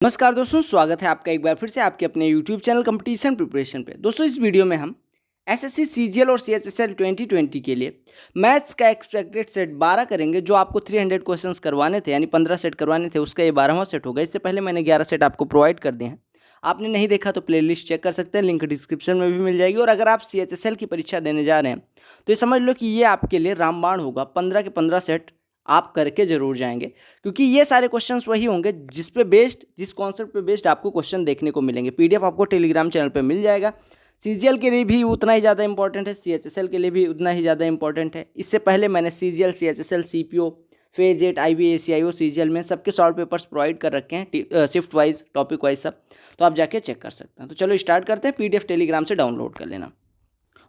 नमस्कार दोस्तों, स्वागत है आपका एक बार फिर से आपके अपने यूट्यूब चैनल कंपटीशन प्रिपरेशन पे। दोस्तों, इस वीडियो में हम एसएससी सीजीएल और सीएचएसएल 2020 के लिए मैथ्स का एक्सपेक्टेड सेट 12 करेंगे। जो आपको 300 क्वेश्चंस करवाने थे, यानी 15 सेट करवाने थे, उसका ये 12वां सेट होगा। इससे पहले मैंने 11 सेट आपको प्रोवाइड कर दिए हैं। आपने नहीं देखा तो प्लेलिस्ट चेक कर सकते हैं, लिंक डिस्क्रिप्शन में भी मिल जाएगी। और अगर आप सीएचएसएल की परीक्षा देने जा रहे हैं तो ये समझ लो कि ये आपके लिए रामबाण होगा। 15 के 15 सेट आप करके जरूर जाएंगे, क्योंकि ये सारे क्वेश्चंस वही होंगे जिस पे बेस्ड, जिस कॉन्सेप्ट पे बेस्ड आपको क्वेश्चन देखने को मिलेंगे। पीडीएफ आपको टेलीग्राम चैनल पे मिल जाएगा। सीजीएल के लिए भी उतना ही ज़्यादा इंपॉर्टेंट है, सीएचएसएल के लिए भी उतना ही ज़्यादा इंपॉर्टेंट है। इससे पहले मैंने CGL, CHSL, CPO, phase 8, IB, ACIO, CGL में सबके सॉल्व पेपर्स प्रोवाइड कर रखे हैं, शिफ्ट वाइज, टॉपिक वाइज सब। तो आप जाके चेक कर सकते हैं। तो चलो स्टार्ट करते हैं। पीडीएफ टेलीग्राम से डाउनलोड कर लेना।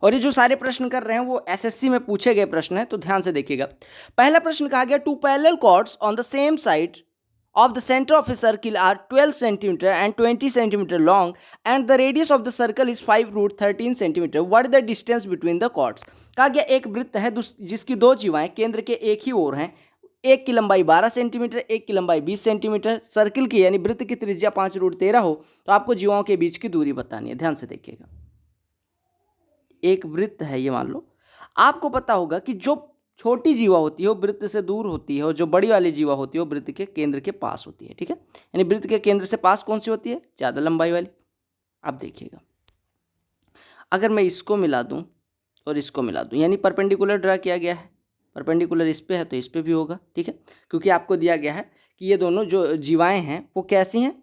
और ये जो सारे प्रश्न कर रहे हैं वो एसएससी में पूछे गए प्रश्न है, तो ध्यान से देखिएगा। पहला प्रश्न कहा गया, two parallel chords on the same side of the center of a circle are 12 cm and 20 cm long and the radius of the circle is 5√13 cm. What is the distance between the chords? कहा गया एक वृत्त है जिसकी दो जीवाएं केंद्र के एक ही ओर हैं। एक की लंबाई 12 सेंटीमीटर, एक की लंबाई 20 सेंटीमीटर। सर्किल की यानी वृत्त की त्रिज्या 5√13 हो तो आपको जीवाओं के बीच की दूरी बतानी है। ध्यान से देखिएगा, एक वृत्त है ये, मान लो। आपको पता होगा कि जो छोटी जीवा होती है वो वृत्त से दूर होती है और जो बड़ी वाली जीवा होती है वो वृत्त के केंद्र के पास होती है। ठीक है, यानी वृत्त के केंद्र से पास कौन सी होती है? ज़्यादा लंबाई वाली। अब देखिएगा, अगर मैं इसको मिला दूं और इसको मिला दूं, यानी परपेंडिकुलर ड्रा किया गया है। परपेंडिकुलर इस पे है तो इस पे भी होगा। ठीक है, क्योंकि आपको दिया गया है कि ये दोनों जो जीवाएँ हैं वो कैसी हैं।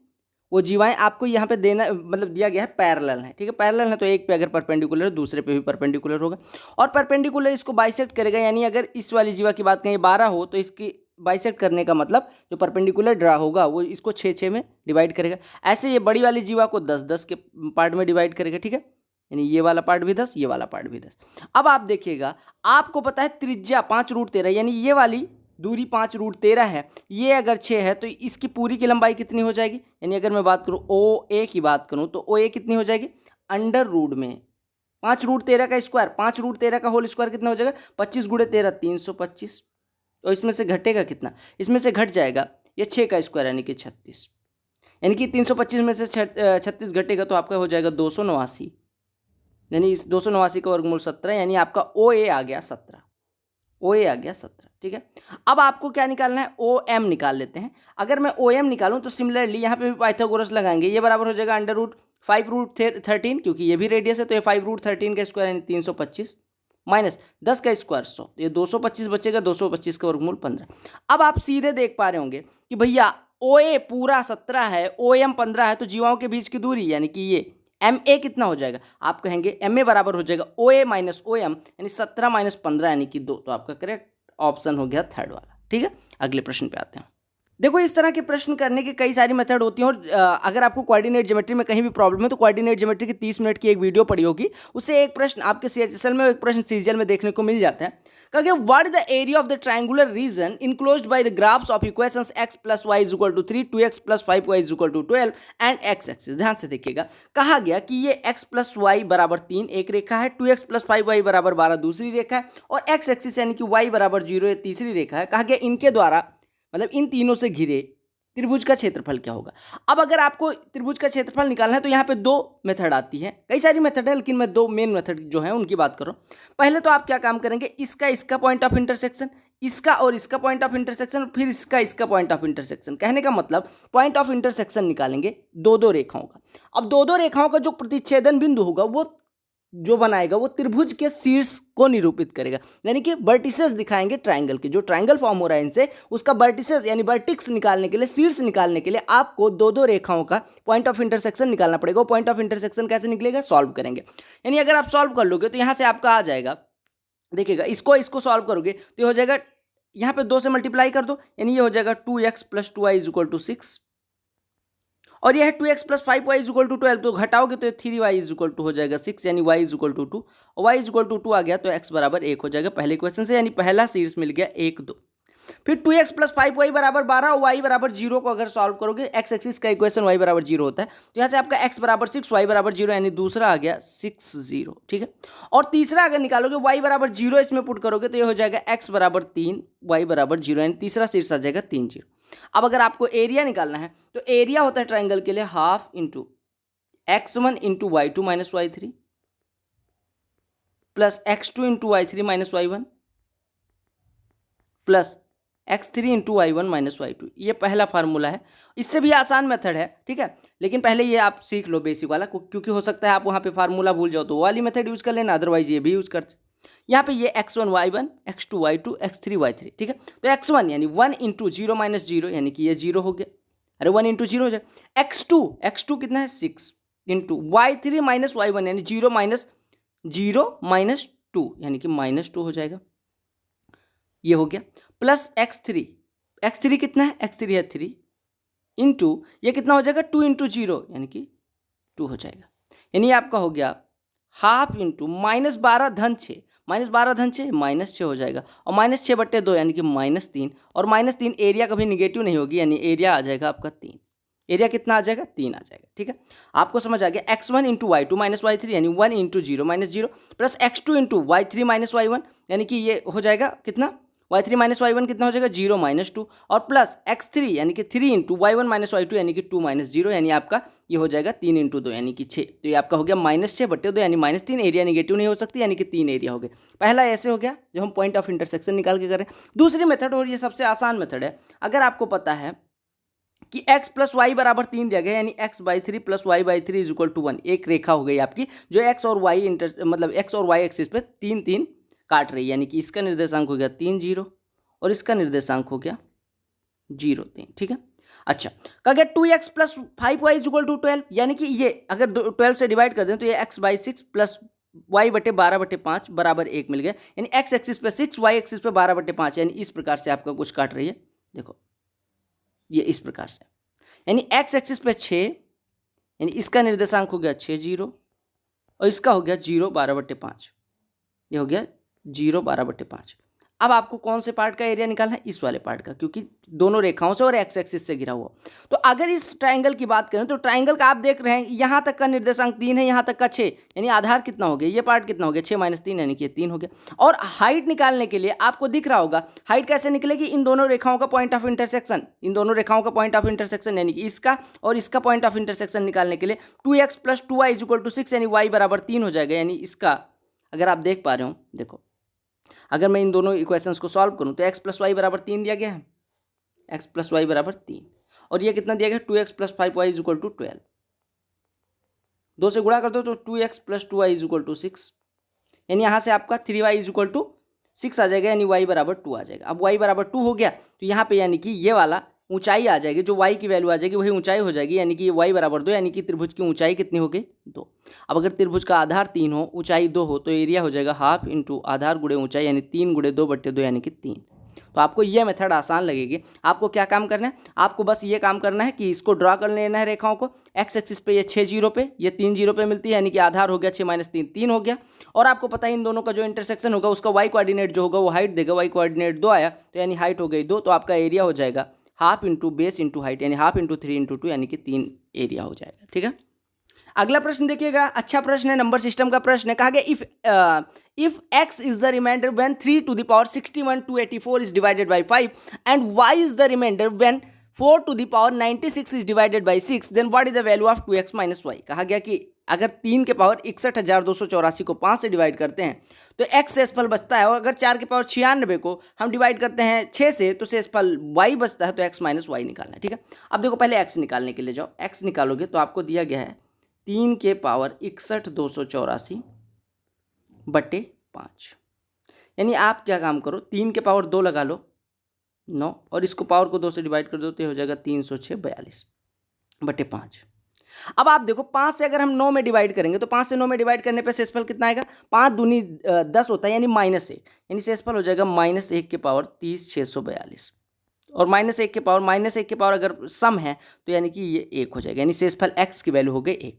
वो जीवाएं आपको यहाँ पे देना, मतलब दिया गया है पैरेलल है। ठीक है, पैरेलल है तो एक पे अगर परपेंडिकुलर है दूसरे पे भी परपेंडिकुलर होगा। और परपेंडिकुलर इसको बाइसेक्ट करेगा, यानी अगर इस वाली जीवा की बात करें 12 हो तो इसकी बाइसेक्ट करने का मतलब जो परपेंडिकुलर ड्रा होगा वो इसको 6 में डिवाइड करेगा। ऐसे ये बड़ी वाली जीवा को 10 के पार्ट में डिवाइड करेगा। ठीक है, यानी ये वाला पार्ट भी 10, ये वाला पार्ट भी 10। अब आप देखिएगा, आपको पता है त्रिज्या 5√13, यानी ये वाली दूरी 5√13 है। ये अगर 6 है तो इसकी पूरी की लंबाई कितनी हो जाएगी? यानी अगर मैं बात करूँ ओ ए की बात करूँ तो ओ ए कितनी हो जाएगी? अंडर रूट में 5√13 का स्क्वायर, 5√13 का होल स्क्वायर कितना हो जाएगा? 25 × 13 325। तो इसमें से घटेगा कितना? इसमें से घट जाएगा ये 6 का स्क्वायर यानी कि 36। यानी कि 325 में से 36 घटेगा तो आपका हो जाएगा 289। यानी इस 289 का वर्गमूल 17, यानी आपका ओ ए आ गया 17। ओ ए आ गया 17। ठीक है, अब आपको क्या निकालना है? ओ एम निकाल लेते हैं। अगर मैं ओ एम निकालूं तो सिमिलरली यहाँ पे भी पाइथागोरस लगाएंगे। ये बराबर हो जाएगा √5√13, क्योंकि ये भी रेडियस है तो ये 5√13 का स्क्वायर यानी 325 माइनस 10 का स्क्वायर 100, तो ये 225 बचेगा। 225 का वर्गमूल 15। अब आप सीधे देख पा रहे होंगे कि भैया ओ ए पूरा 17 है, ओ एम 15 है, तो जीवाओं के बीच की दूरी यानी कि ये एम ए कितना हो जाएगा? आप कहेंगे एम ए बराबर हो जाएगा ओ ए माइनस ओ एम, यानी 17 - 15 यानी कि 2। तो आपका करेक्ट ऑप्शन हो गया थर्ड वाला। ठीक है, अगले प्रश्न पे आते हैं। देखो, इस तरह के प्रश्न करने की कई सारी मेथड होती हैं। और अगर आपको कोऑर्डिनेट ज्योमेट्री में कहीं भी प्रॉब्लम है तो कोऑर्डिनेट ज्योमेट्री की 30 मिनट की एक वीडियो पड़ी होगी, उससे एक प्रश्न आपके सीएचएसएल में, एक प्रश्न सीजीएल में देखने को मिल जाता है। कहा what is the area of the triangular region enclosed by the graphs of equations x + y = 3, 2x + 5y = 12 and x axis. ध्यान से देखिएगा, कहा गया कि ये x + y = 3 एक रेखा है, 2x + 5y = 12 दूसरी रेखा है, और x एक्सिस यानी कि y = 0 ये तीसरी रेखा है। कहा गया इनके द्वारा, मतलब इन तीनों से घिरे त्रिभुज का क्षेत्रफल क्या होगा। अब अगर आपको त्रिभुज का क्षेत्रफल निकालना है तो यहाँ पे दो मेथड आती है। कई सारी मेथड है लेकिन मैं दो मेन मेथड जो है उनकी बात कर रहा हूँ। पहले तो आप क्या काम करेंगे, इसका पॉइंट ऑफ इंटरसेक्शन, इसका और इसका पॉइंट ऑफ इंटरसेक्शन, और फिर इसका पॉइंट ऑफ इंटरसेक्शन। कहने का मतलब पॉइंट ऑफ इंटरसेक्शन निकालेंगे दो रेखाओं का। अब दो रेखाओं का जो प्रतिच्छेदन बिंदु होगा वो जो बनाएगा वो त्रिभुज के शीर्ष को निरूपित करेगा, यानी कि वर्टिसेस दिखाएंगे ट्रायंगल के। जो ट्रायंगल फॉर्म हो रहा है इनसे, उसका वर्टिसेस यानी वर्टिक्स निकालने के लिए, शीर्ष निकालने के लिए आपको दो रेखाओं का पॉइंट ऑफ इंटरसेक्शन निकालना पड़ेगा। वो पॉइंट ऑफ इंटरसेक्शन कैसे निकलेगा? सॉल्व करेंगे। यानी अगर आप सॉल्व कर लोगे तो यहाँ से आपका आ जाएगा, देखिएगा, इसको सॉल्व करोगे तो ये हो जाएगा, यहाँ पे 2 से मल्टीप्लाई कर दो, यानी ये हो जाएगा 2x + 2y = 6, और यह है 2x + 5y = 12, तो घटाओगे तो 3y = हो जाएगा 6, यानी y = 2, और y = 2 आ गया तो x = 1 हो जाएगा पहले क्वेश्चन से, यानी पहला शीर्ष मिल गया 1 2। फिर 2x + 5y = 12 और y = 0 को अगर सॉल्व करोगे, x एक्सिस का इक्वेशन y = 0 होता है, तो यहाँ से आपका x = 6 y = 0, यानी दूसरा आ गया 6 0। ठीक है, और तीसरा अगर निकालोगे y = 0 इसमें पुट करोगे तो ये हो जाएगा x = 3 y = 0, यानी तीसरा शीर्ष आ जाएगा 3 0। अब अगर आपको एरिया निकालना है तो एरिया होता है ट्राइंगल के लिए half into x1 into y2 minus y3 plus x2 into y3 minus y1 plus x3 into y1 minus y2। ये पहला फार्मूला है। इससे भी आसान मेथड है, ठीक है, लेकिन पहले ये आप सीख लो बेसिक वाला, क्योंकि हो सकता है आप वहाँ पे फार्मूला भूल जाओ तो वो वाली मेथड यूज़ कर लेना, अदरवाइज ये भी यूज़ करते। यहाँ पे ये x1 y1, x2 y2, x3 y3, ठीक है। तो x1 यानी 1 इंटू जीरो माइनस जीरो, यानी कि ये जीरो हो गया, अरे 1 इंटू जीरो हो जाएगा। x2 कितना है 6 इंटू y3 माइनस y1 यानी जीरो माइनस टू, यानी कि -2 हो जाएगा, ये हो गया। प्लस x3 कितना है, x3 है 3 इंटू ये कितना हो जाएगा 2 इंटू जीरो, यानी कि 2 हो जाएगा। यानी आपका हो गया हाफ इंटू -12 धन 6, -12 धन 6 -6 हो जाएगा, और -6/2 यानी कि -3, और -3 एरिया कभी निगेटिव नहीं होगी, यानी एरिया आ जाएगा आपका 3। एरिया कितना आ जाएगा 3 आ जाएगा, ठीक है। आपको समझ आ गया। x1 into y2 minus y3 यानी 1 into zero minus zero, plus x2 into y3 minus y1 यानी कि ये हो जाएगा कितना, y3 माइनस y1 कितना हो जाएगा 0 माइनस 2, और प्लस x3 यानी कि 3 इंटू y1 माइनस y2 यानी कि 2 माइनस 0, यानी आपका ये हो जाएगा 3 इंटू 2 यानी कि 6। तो ये आपका हो गया -6/2 यानी -3, एरिया निगेटिव नहीं हो सकती, यानी कि 3 एरिया हो गए। पहला ऐसे हो गया जो हम पॉइंट ऑफ इंटरसेक्शन निकाल के करें। दूसरी मेथड, और ये सबसे आसान मेथड है, अगर आपको पता है कि x प्लस वाई बराबर 3 दिया गया, यानी x/3 plus y/3 is equal to 1, एक रेखा हो गई आपकी जो x और y मतलब x और y एक्सिस पे 3 3 काट रही है, यानी कि इसका निर्देशांक हो गया 3 0 और इसका निर्देशांक हो गया 0 3, ठीक है। अच्छा, कहा गया 2x plus 5y is equal to 12, यानी कि ये अगर 12 से डिवाइड कर दें तो ये x/6 प्लस y/12/5 बराबर 1 मिल गया, यानी x एक्सिस पे 6, y एक्सिस पे 12/5, यानी इस प्रकार से आपका कुछ काट रही है। देखो ये इस प्रकार से, यानी x एक्सिस पे 6, यानी इसका निर्देशांक हो गया 6 0 और इसका हो गया 0 12/5, ये हो गया 0 12/5। अब आपको कौन से पार्ट का एरिया निकालना है, इस वाले पार्ट का, क्योंकि दोनों रेखाओं से और एक्स एक्सिस से घिरा हुआ। तो अगर इस ट्राइंगल की बात करें तो ट्राइंगल का आप देख रहे हैं यहाँ तक का निर्देशांक 3 है, यहाँ तक का 6, यानी आधार कितना हो गया, ये पार्ट कितना हो गया 6 - 3 यानी कि 3 हो गया। और हाइट निकालने के लिए आपको दिख रहा होगा हाइट कैसे निकलेगी, इन दोनों रेखाओं का पॉइंट ऑफ इंटरसेक्शन, इन दोनों रेखाओं का पॉइंट ऑफ इंटरसेक्शन यानी कि इसका और इसका पॉइंट ऑफ इंटरसेक्शन निकालने के लिए 2x plus 2y is equal to 6 यानी y बराबर 3 हो जाएगा। यानी इसका अगर आप देख पा रहे हो, देखो अगर मैं इन दोनों इक्वेशंस को सॉल्व करूं तो x प्लस वाई बराबर 3 दिया गया है, x प्लस वाई बराबर 3, और ये कितना दिया गया 2x plus 5y is equal to 12, 2 से गुणा कर दो तो 2x plus 2y is equal to 6, यानी यहाँ से आपका 3y इज इक्वल टू 6 आ जाएगा, यानी y बराबर 2 आ जाएगा। अब y बराबर 2 हो गया तो यहाँ पे यानी कि ये वाला ऊंचाई आ जाएगी, जो y की वैल्यू आ जाएगी वही ऊंचाई हो जाएगी, यानी कि ये y बराबर 2, यानी कि त्रिभुज की ऊंचाई कितनी हो गई 2। अब अगर त्रिभुज का आधार 3 हो, ऊंचाई 2 हो, तो एरिया हो जाएगा हाफ इंटू आधार गुणे ऊंचाई, यानी 3 × 2/2 यानी कि 3। तो आपको ये मेथड आसान लगेगी। आपको क्या काम करना है, आपको बस ये काम करना है कि इसको ड्रा कर लेना है रेखाओं को। एक्स एक्सिस पे ये 6 0 पे, ये 3 0 पे मिलती है, यानी कि आधार हो गया 6 - 3 3 हो गया। और आपको पता है इन दोनों का जो इंटरसेक्शन होगा उसका वाई कोऑर्डिनेट जो होगा वो हाइट देगा, वाई कोऑर्डिनेट 2 आया तो यानी हाइट हो गई 2, तो आपका एरिया हो जाएगा half into base into height, यानी हाफ इंटू 3 इंटू 2 यानी कि 3 एरिया हो जाएगा, ठीक है। अगला प्रश्न देखिएगा, अच्छा प्रश्न है, नंबर सिस्टम का प्रश्न है। कहा गया if x is the remainder when 3 to the power 61 284 is divided by 5 and y is the remainder when 4 to the power 96 is divided by 6 then what is the value of 2x minus y। कहा गया कि अगर 3 के power 61,284 को 5 से divide करते हैं तो x शेषफल बचता है, और अगर 4 के पावर 96 को हम डिवाइड करते हैं 6 से तो शेषफल y बचता है, तो x माइनस y निकालना है, ठीक है। अब देखो पहले x निकालने के लिए जाओ, x निकालोगे तो आपको दिया गया है 3 के पावर 61,284 बटे 5, यानी आप क्या काम करो 3 के पावर 2 लगा लो 9, और इसको पावर को 2 से डिवाइड कर दो तो हो जाएगा 306 42 बटे 5। अब आप देखो 5 से अगर हम 9 में डिवाइड करेंगे तो 5 से 9 में डिवाइड करने पे शेषफल कितना आएगा, 5 दूनी 10 होता है, यानी -1, यानी शेषफल हो जाएगा -1 के पावर 30 642, और -1 के पावर अगर सम है तो यानी कि ये 1 हो जाएगा, यानी शेषफल x की वैल्यू हो गई 1।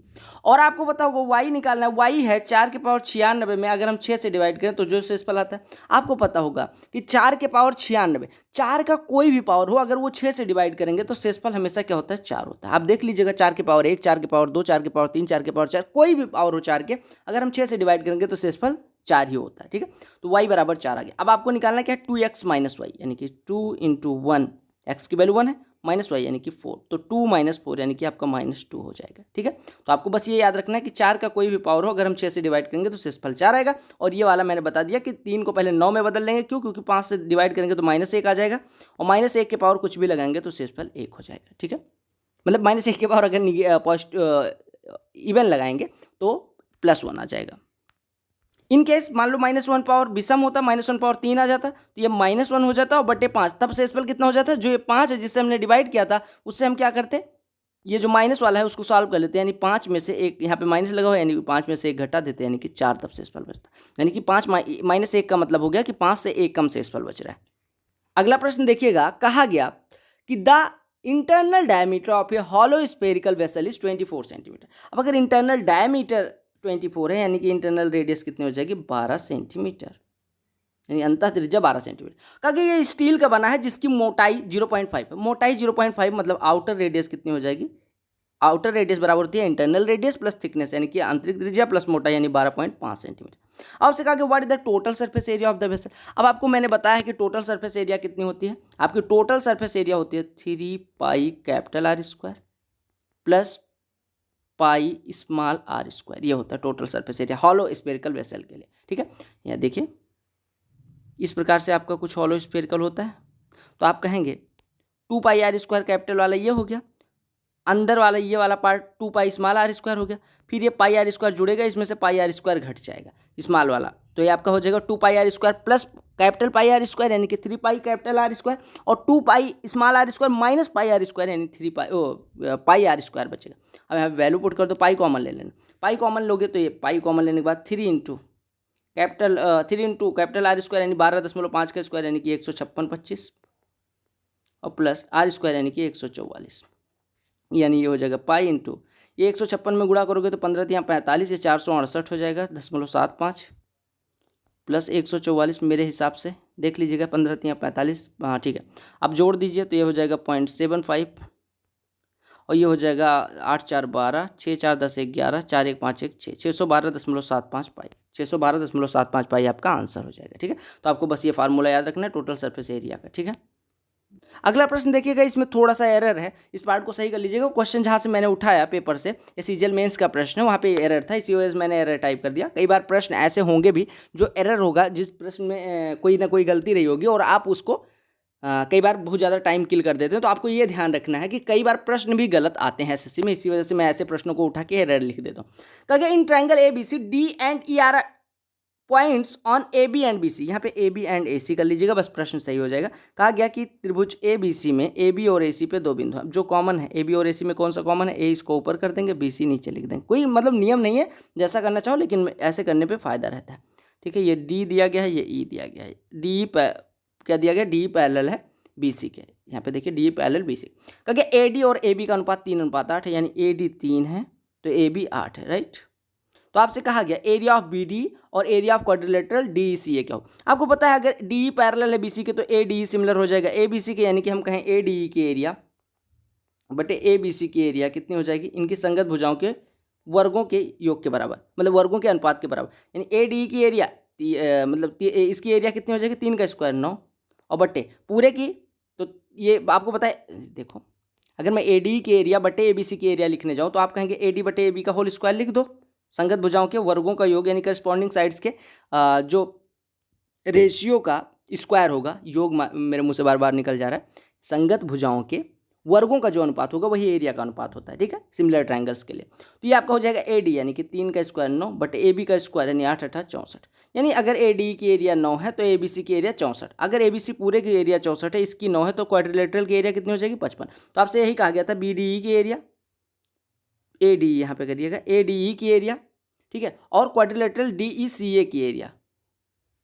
और आपको पता होगा y निकालना है, y है 4 के पावर 96 में अगर हम 6 से डिवाइड करें तो जो शेषफल आता है, आपको पता होगा कि 4 के पावर 96, 4 का कोई भी पावर हो अगर वो 6 से डिवाइड करेंगे तो शेषफल हमेशा क्या होता है 4 होता है। आप देख लीजिएगा 4 के पावर 1, 4 के पावर 2, 4 के पावर 3, 4 के पावर 4, कोई भी पावर हो 4 के, अगर हम 6 से डिवाइड करेंगे तो शेषफल 4 ही होता है, ठीक है। तो y बराबर 4 आ गया। अब आपको निकालना क्या है 2x माइनस वाई, यानी कि 2 × 1 एक्स की वैल्यू 1 है, माइनस वाई यानी कि 4, तो 2 माइनस 4 यानी कि आपका -2 हो जाएगा। ठीक है, तो आपको बस ये याद रखना है कि 4 का कोई भी पावर हो, अगर हम 6 से डिवाइड करेंगे तो शेषफल 4 आएगा। और ये वाला मैंने बता दिया कि 3 को पहले 9 में बदल लेंगे, क्यों? क्योंकि 5 से डिवाइड करेंगे तो -1 आ जाएगा, और -1 के पावर कुछ भी लगाएंगे तो शेषफल 1 हो जाएगा। ठीक है, मतलब -1 के पावर अगर इवन लगाएंगे तो +1 आ जाएगा। इन केस मान लो -1 पावर विषम होता, -1 पावर 3 आ जाता, तो ये -1 हो जाता और बटे 5, तब शेषफल कितना हो जाता है? जो ये 5 है जिससे हमने डिवाइड किया था, उससे हम क्या करते, ये जो माइनस वाला है उसको सॉल्व कर लेते हैं, यानी 5 में से एक, यहाँ पे माइनस लगा हुआ है, यानी 5 में से 1 घटा देते हैं, यानी कि 4 तब शेषफल बचता है। यानी कि 5 -1 का मतलब हो गया कि 5 से 1 कम शेषफल बच रहा है। अगला प्रश्न देखिएगा, कहा गया कि the internal diameter of A hollow spherical vessel is 24 centimetre. अब अगर इंटरनल डायमीटर 24 है, यानी कि इंटरनल रेडियस कितनी हो जाएगी? 12 सेंटीमीटर, यानी अंतः त्रिज्या 12 सेंटीमीटर। कहा कि ये स्टील का बना है जिसकी मोटाई 0.5 है। मोटाई 0.5 मतलब आउटर रेडियस कितनी हो जाएगी? आउटर रेडियस बराबर होती है इंटरनल रेडियस प्लस थिकनेस, यानी कि आंतरिक त्रिज्या प्लस मोटाई, यानी 12.5 सेंटीमीटर। अब से कहा कि what is the total surface area of the vessel. अब आपको मैंने बताया कि टोटल सरफेस एरिया कितनी होती है, आपकी टोटल सरफेस एरिया होती है 3 pi capital R square plus pi small are square, ये होता है total surface area hollow spherical vessel के लिए। ठीक है, यहाँ देखिए इस प्रकार से आपका कुछ हॉलो स्फेरिकल होता है, तो आप कहेंगे 2 पाई आर स्क्वायर कैपिटल वाला ये हो गया, अंदर वाला ये वाला part 2 pi small are square हो गया, फिर ये पाई आर स्क्वायर जुड़ेगा, इसमें से पाई आर स्क्वायर घट जाएगा स्मॉल वाला, तो ये आपका हो जाएगा 2 pi are square plus capital pi are square, यानी कि 3 पाई कैपिटल आर स्क्वायर, और 2 pi small are square minus pi are square, यानी 3 पाई आर स्क्वायर बचेगा। अब यहाँ वैल्यू पुट कर दो, पाई कॉमन ले लेना, पाई कॉमन लोगे तो ये पाई कॉमन लेने के बाद 3 इंटू कैपिटल आर स्क्वायर यानी 12.5 का स्क्वायर, यानी कि 156.25 और प्लस आर स्क्वायर यानी कि 144, यानी ये हो जाएगा पाई इंटू ये 156 में गुणा करोगे तो 15 यहाँ 45, ये 468 हो जाएगा 0.75 प्लस 144, मेरे हिसाब से देख लीजिएगा, 15 यहाँ 45, हाँ ठीक है। अब जोड़ दीजिए तो ये हो जाएगा 0.75 और ये हो जाएगा 8 4 12, 6 4 10 11, 4 1 5 1 6, 612.75 पाई, 612.75 पाई आपका आंसर हो जाएगा। ठीक है, तो आपको बस ये फार्मूला याद रखना है टोटल सरफेस एरिया का। ठीक है, अगला प्रश्न देखिएगा, इसमें थोड़ा सा एरर है, इस पार्ट को सही कर लीजिएगा। क्वेश्चन जहाँ से मैंने उठाया पेपर से, ये सीजीएल मेंस का प्रश्न है, वहाँ पे एरर था, इसी वजह से मैंने एरर टाइप कर दिया। कई बार प्रश्न ऐसे होंगे भी जो एरर होगा, जिस प्रश्न में कोई ना कोई गलती रही होगी और आप उसको कई बार बहुत ज़्यादा टाइम किल कर देते हैं, तो आपको ये ध्यान रखना है कि कई बार प्रश्न भी गलत आते हैं एसएससी में, इसी वजह से मैं ऐसे प्रश्नों को उठा के एरर लिख देता हूँ। कहा in triangle A B C D and E are points on A B and B C, यहाँ पे ए बी एंड ए सी कर लीजिएगा, बस प्रश्न सही हो जाएगा। कहा गया कि त्रिभुज ए बी सी में ए बी और ए सी पे 2 बिंदु हैं, जो कॉमन है ए बी और ए सी में कौन सा कॉमन है? ए इसको ऊपर कर देंगे, बी सी नीचे लिख देंगे, कोई मतलब नियम नहीं है, जैसा करना चाहो, लेकिन ऐसे करने पे फायदा रहता है। ठीक है, ये डी दिया गया है, ये ई दिया गया है, डी क्या दिया गया? डी पैरेलल है बी सी के, यहाँ पे देखिए डी पैरेलल बी सी। कहा गया ए डी और ए बी का अनुपात 3:8 है, यानी ए डी 3 है तो ए बी 8 है, राइट। तो आपसे कहा गया एरिया ऑफ बी डी और area of quadrilateral D C A क्या हो। आपको पता है अगर डी पैरेलल है बी सी के तो ए डी सिमिलर हो जाएगा ए बी सी के, यानी कि हम कहें ए डी की एरिया बटे ए बी सी की एरिया कितनी हो जाएगी? इनकी संगत भुजाओं के वर्गों के योग के बराबर, मतलब वर्गों के अनुपात के बराबर, यानी ए डी की एरिया मतलब इसकी एरिया कितनी हो जाएगी? 3 का स्क्वायर 9 और बटे पूरे की, तो ये आपको पता है, देखो अगर मैं ए डी की एरिया बटे ए बी सी की एरिया लिखने जाऊँ तो आप कहेंगे ए डी बटे ए बी का होल स्क्वायर लिख दो, संगत भुजाओं के वर्गों का योग यानी करस्पॉन्डिंग साइड्स के जो रेशियो का स्क्वायर होगा, योग मेरे मुंह से बार बार निकल जा रहा है, संगत भुजाओं के वर्गों का जो अनुपात होगा वही एरिया का अनुपात होता है। ठीक है, सिमिलर ट्रायंगल्स के लिए। तो ये आपका हो जाएगा ए डी यानी कि 3 का स्क्वायर 9 बट ए बी का स्क्वायर यानी 8 8 64, यानी अगर ए डी की एरिया 9 है तो ए बी सी की एरिया 64, अगर ए बी सी पूरे की एरिया 64 है, इसकी 9 है, तो क्वाड्रिलेटरल की एरिया कितनी हो जाएगी? 55। तो आपसे यही कहा गया था बी डी ई की एरिया, ए डी यहाँ पे करिएगा ए डी ई की एरिया, ठीक है, और क्वाड्रिलेटरल डी ई सी ए की एरिया,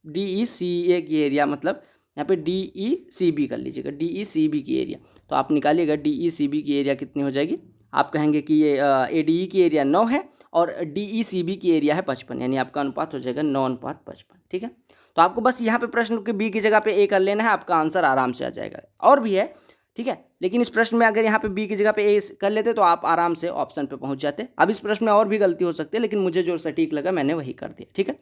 डी ई सी ए की एरिया मतलब यहाँ पे डी ई सी बी कर लीजिएगा, डी ई सी बी की एरिया, तो आप निकालिएगा डी ई सी बी की एरिया कितनी हो जाएगी? आप कहेंगे कि ये ए डी ई की एरिया 9 है और डी ई सी बी की एरिया है 55, यानी आपका अनुपात हो जाएगा 9:55। ठीक है, तो आपको बस यहाँ पे प्रश्न के बी की जगह पे ए कर लेना है, आपका आंसर आराम से आ जाएगा। और भी है, ठीक है, लेकिन इस प्रश्न में अगर यहाँ पे बी की जगह पे ए कर लेते तो आप आराम से ऑप्शन पे पहुँच जाते। अब इस प्रश्न में और भी गलती हो सकती है, लेकिन मुझे जो सटीक लगा मैंने वही कर दिया। ठीक है,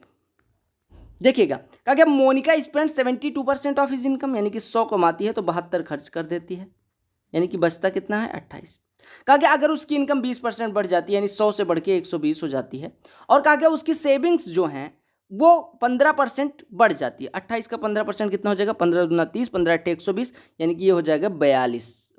देखिएगा कहा गया Monica spend 72% of his income, यानी कि 100 कमाती है तो 72 खर्च कर देती है, यानी कि बचता कितना है 28। कहा गया अगर उसकी इनकम 20% बढ़ जाती है, यानी 100 से बढ़ के 120 हो जाती है, और कहा गया उसकी सेविंग्स जो हैं वो 15% बढ़ जाती है। 28 का 15% कितना हो जाएगा, 15 दूना 30, 15 अट्ठे 120, यानी कि ये हो जाएगा 42,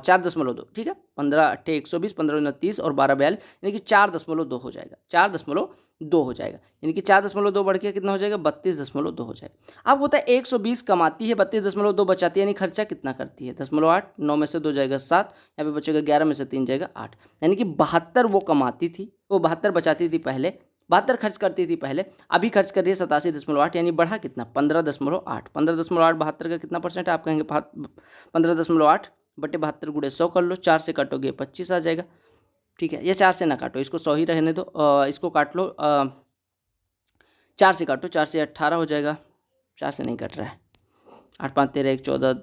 4.2, ठीक है। 15 अट्ठे 120, 15 दूना 30 और 12 42, यानी कि 4.2 हो जाएगा, 4.2 हो जाएगा, यानी कि 4.2 बढ़ के कितना हो जाएगा, 32.2 हो जाएगा। अब होता है 120 कमाती है, 32.2 बचाती है, यानी खर्चा कितना करती है 0.8, 9 में से 2 जाएगा 7, यहाँ पे बचेगा 11 में से 3 जाएगा 8, यानी कि 72 वो कमाती थी, वो 72 बचाती थी पहले, 72 खर्च करती थी पहले, अभी खर्च कर रही है 87.8, यानी बढ़ा कितना 15.8। 15.8 72 का कितना परसेंट है, आप कहेंगे 15.8 बटे 72 गुणे 100 कर लो, 4 से काटोगे 25 आ जाएगा, ठीक है। ये 4 से ना काटो, इसको 100 ही रहने दो, इसको काट लो, 4 से काटो, 4 से 18 हो जाएगा, 4 से नहीं कट रहा है, 8 5 13 1 14,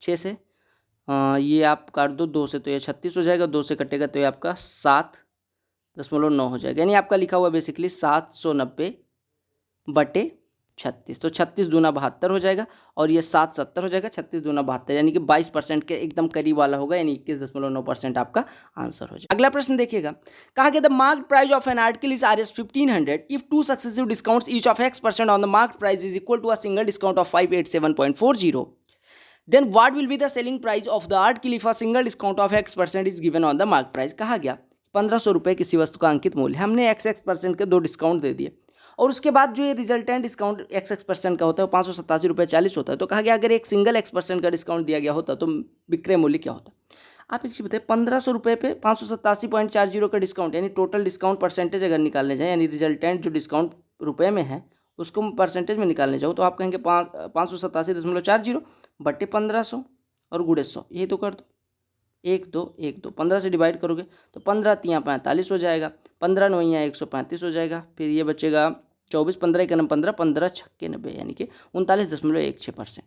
6 से ये आप काट दो 2 से, तो ये 36 हो जाएगा, 2 से कटेगा तो ये आपका 7.9 हो जाएगा, यानी आपका लिखा हुआ बेसिकली 790 बटे 36, तो 36 दूना 72 हो जाएगा, और ये 7 70 हो जाएगा, 36 दूना 72, यानी कि 22% के एकदम करीब वाला होगा, यानी 21.9% आपका आंसर हो जाएगा। अगला प्रश्न देखिएगा, कहा गया the market price of an article is Rs 1500 if 2 successive discounts each of X% on the market price is equal to a single discount of 587.40, then what will be the selling price of the article if a single discount of X% is given on the market price। कहा गया 1500 रुपये किसी वस्तु का अंकित मूल्य, हमने XX% के 2 discount दे दिए, और उसके बाद जो ये रिजल्टेंट डिस्काउंट XX% का होता है वो 587.40 होता है, तो कहा गया अगर एक सिंगल X% का डिस्काउंट दिया गया होता तो विक्रय मूल्य क्या होता। आप एक चीज़ बताइए, 1500 रुपये पे 587.40 का डिस्काउंट, यानी टोटल डिस्काउंट परसेंटेज अगर निकालने जाए, यानी रिजल्टेंट जो डिस्काउंट रुपये में है उसको परसेंटेज में निकालने जाओ, तो आप कहेंगे 587.40 बटे 1500 और गुणे 100, यही तो कर दो, 1 2 1 2, 15 से डिवाइड करोगे तो 15 तियाँ 45 हो जाएगा, 15 नौइयाँ 135 हो जाएगा, फिर ये बचेगा 24, 15 एक 15, 15 छक्के 90, यानी कि 39.16%।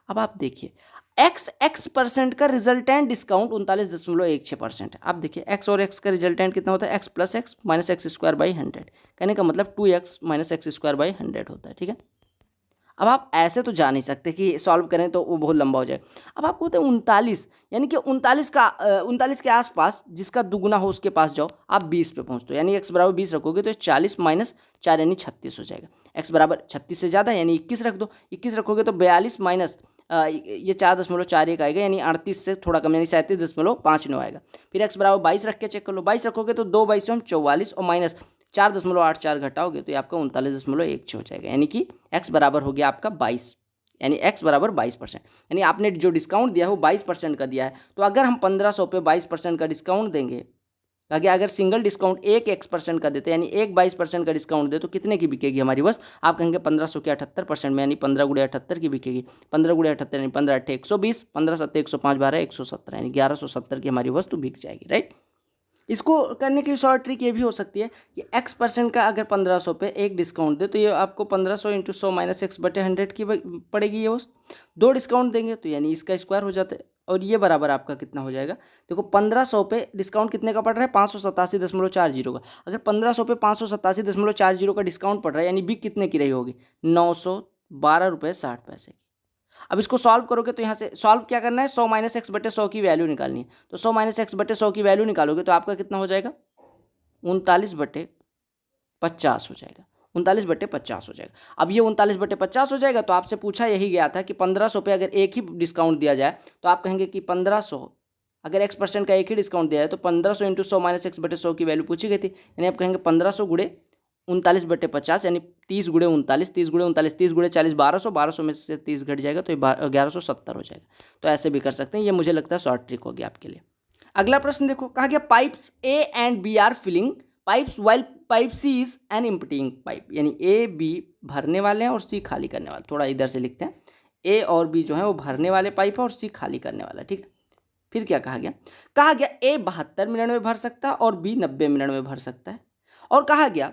अब आप देखिए X का रिजल्टेंट डिस्काउंट 39.16% है। अब देखिए X और X का रिजल्टेंट कितना होता है, X plus X minus X²/100, कहने का मतलब 2X माइनस X²/100 होता है, ठीक है। अब आप ऐसे तो जा नहीं सकते कि सॉल्व करें तो वो बहुत लंबा हो जाए। अब आपको होता है 39, यानी कि 39 के आसपास जिसका दुगुना हो उसके पास जाओ, आप 20 पे पहुँचते हो, यानी x बराबर 20 रखोगे तो 40 माइनस 4 यानी 36 हो जाएगा। x बराबर 36 से ज़्यादा यानी 21 रख दो, 21 रखोगे तो 42 माइनस ये 4.41 आएगा, यानी 38 से थोड़ा कम यानी 37.59 आएगा। फिर x बराबर 22 रख के चेक कर लो, 22 रखोगे तो 2 22 हम 44 और माइनस 4.84 घटाओगे तो ये आपका 39.16 हो जाएगा, यानी कि x बराबर हो गया आपका 22, यानी x बराबर 22%। यानी आपने जो डिस्काउंट दिया है वो 22% का दिया है, तो अगर हम 1500 पे 22% का डिस्काउंट देंगे, अगर सिंगल डिस्काउंट एक X% का देते हैं, यानी एक 22% का डिस्काउंट दे तो कितने की बिकेगी हमारी वस्तु, आप कहेंगे 1500 के 78% में, यानी 15 गुणे 78 की बिकेगी, 15 गुणे 78 यानी 15 अट्ठे 120, 15 सत्ते 105 12 170, यानी 1170 की हमारी वस्तु बिक जाएगी, राइट। इसको करने की शॉर्ट ट्रिक ये भी हो सकती है कि X% का अगर 1500 पे एक डिस्काउंट दे तो ये आपको 1500 × 100 माइनस X/100 की पड़ेगी ये वस्तु। 2 डिस्काउंट देंगे तो यानी इसका स्क्वायर हो जाता है, और ये बराबर आपका कितना हो जाएगा, देखो 1500 पे डिस्काउंट कितने का पड़ रहा है, 587.40 का। अगर 1500 पे 587.40 का डिस्काउंट पड़ रहा है, यानी बिक कितने की रही होगी, 912.60 की। अब इसको सॉल्व करोगे तो यहाँ से सॉल्व क्या करना है, 100 माइनस X/100 की वैल्यू निकालनी है, तो 100 माइनस X/100 की वैल्यू निकालोगे तो आपका कितना हो जाएगा, 39/50 हो जाएगा, 39/50 हो जाएगा। अब ये 39/50 हो जाएगा, तो आपसे पूछा यही गया था कि 1500 पे अगर एक ही डिस्काउंट दिया जाए तो आप कहेंगे कि 1500 अगर X% का एक ही डिस्काउंट दिया जाए तो 1500 × 100 माइनस X/100 की वैल्यू पूछी गई थी, यानी आप कहेंगे 1500 गुणे 39/50, यानी 30 गुणे 39, 30 गुणे 39, 30 गुणे 40, 1200, 1200 में से 30 घट जाएगा तो 1170 हो जाएगा। तो ऐसे भी कर सकते हैं, ये मुझे लगता है शॉर्ट ट्रिक होगी आपके लिए। अगला प्रश्न देखो, कहा गया pipes A and B are filling pipes while pipe C is an emptying pipe, यानी A B भरने वाले हैं और C खाली करने वाले। थोड़ा इधर से लिखते हैं, A और B जो है वो भरने वाले पाइप है और C खाली करने वाला, ठीक है। फिर क्या कहा गया, कहा गया A 72 मिनट में भर सकता है और B 90 मिनट में भर सकता है, और कहा गया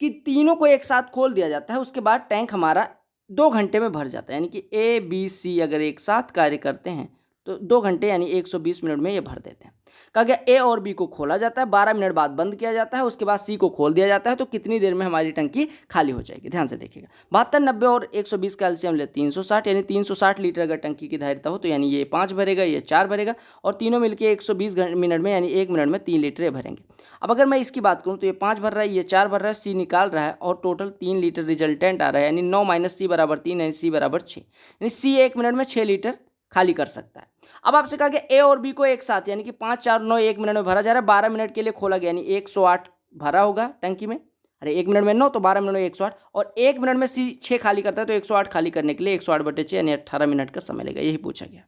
कि तीनों को एक साथ खोल दिया जाता है, उसके बाद टैंक हमारा 2 घंटे में भर जाता है, यानी कि A B C अगर एक साथ कार्य करते हैं तो 2 घंटे यानी 120 मिनट में ये भर देते हैं। कहा गया ए और बी को खोला जाता है, 12 मिनट बाद बंद किया जाता है, उसके बाद सी को खोल दिया जाता है, तो कितनी देर में हमारी टंकी खाली हो जाएगी। ध्यान से देखिएगा, 72, 90 और 120 का एलसीएम ले 360, यानी 360 लीटर अगर टंकी की धारिता हो तो यानी ये 5 भरेगा, ये 4 भरेगा, और तीनों मिलकर 120 मिनट में यानी 1 मिनट में 3 लीटर भरेंगे। अब अगर मैं इसकी बात करूँ तो ये 5 भर रहा है, ये 4 भर रहा है, सी निकाल रहा है, और टोटल 3 लीटर रिजल्टेंट आ रहा है, यानी 9 माइनस सी बराबर 3, यानी सी बराबर 6, यानी सी 1 मिनट में 6 लीटर खाली कर सकता है। अब आपसे कहा गया ए और बी को एक साथ यानी कि 5, 4, 9 1 मिनट में भरा जा रहा है, 12 मिनट के लिए खोला गया, यानी 108 भरा होगा टंकी में। अरे 1 मिनट में 9 तो 12 मिनट में 108, और 1 मिनट में सी 6 खाली करता है, तो 108 खाली करने के लिए 108/6 यानी 18 मिनट का समय लगेगा, यही पूछा गया।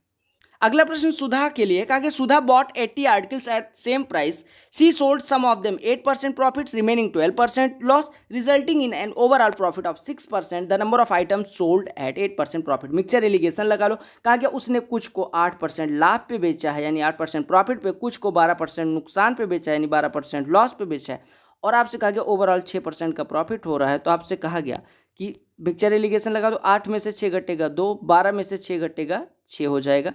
अगला प्रश्न सुधा के लिए, कहा कि Sudha bought 80 articles at same price, she sold some of them 8% profit, remaining 12% loss, resulting in an overall profit of 6%, the number of items sold at 8% profit. Mixture alligation लगा लो। कहा कि उसने कुछ को 8% लाभ पे बेचा है यानी 8% प्रॉफिट पे, कुछ को 12% नुकसान पे बेचा है यानी 12% लॉस पे बेचा है, और आपसे कहा गया ओवरऑल 6% का प्रॉफिट हो रहा है। तो आपसे कहा गया कि मिक्सचर एलिगेशन लगा दो, 8 में से 6 घटेगा 2, 12 में से 6 घटेगा 6 हो जाएगा,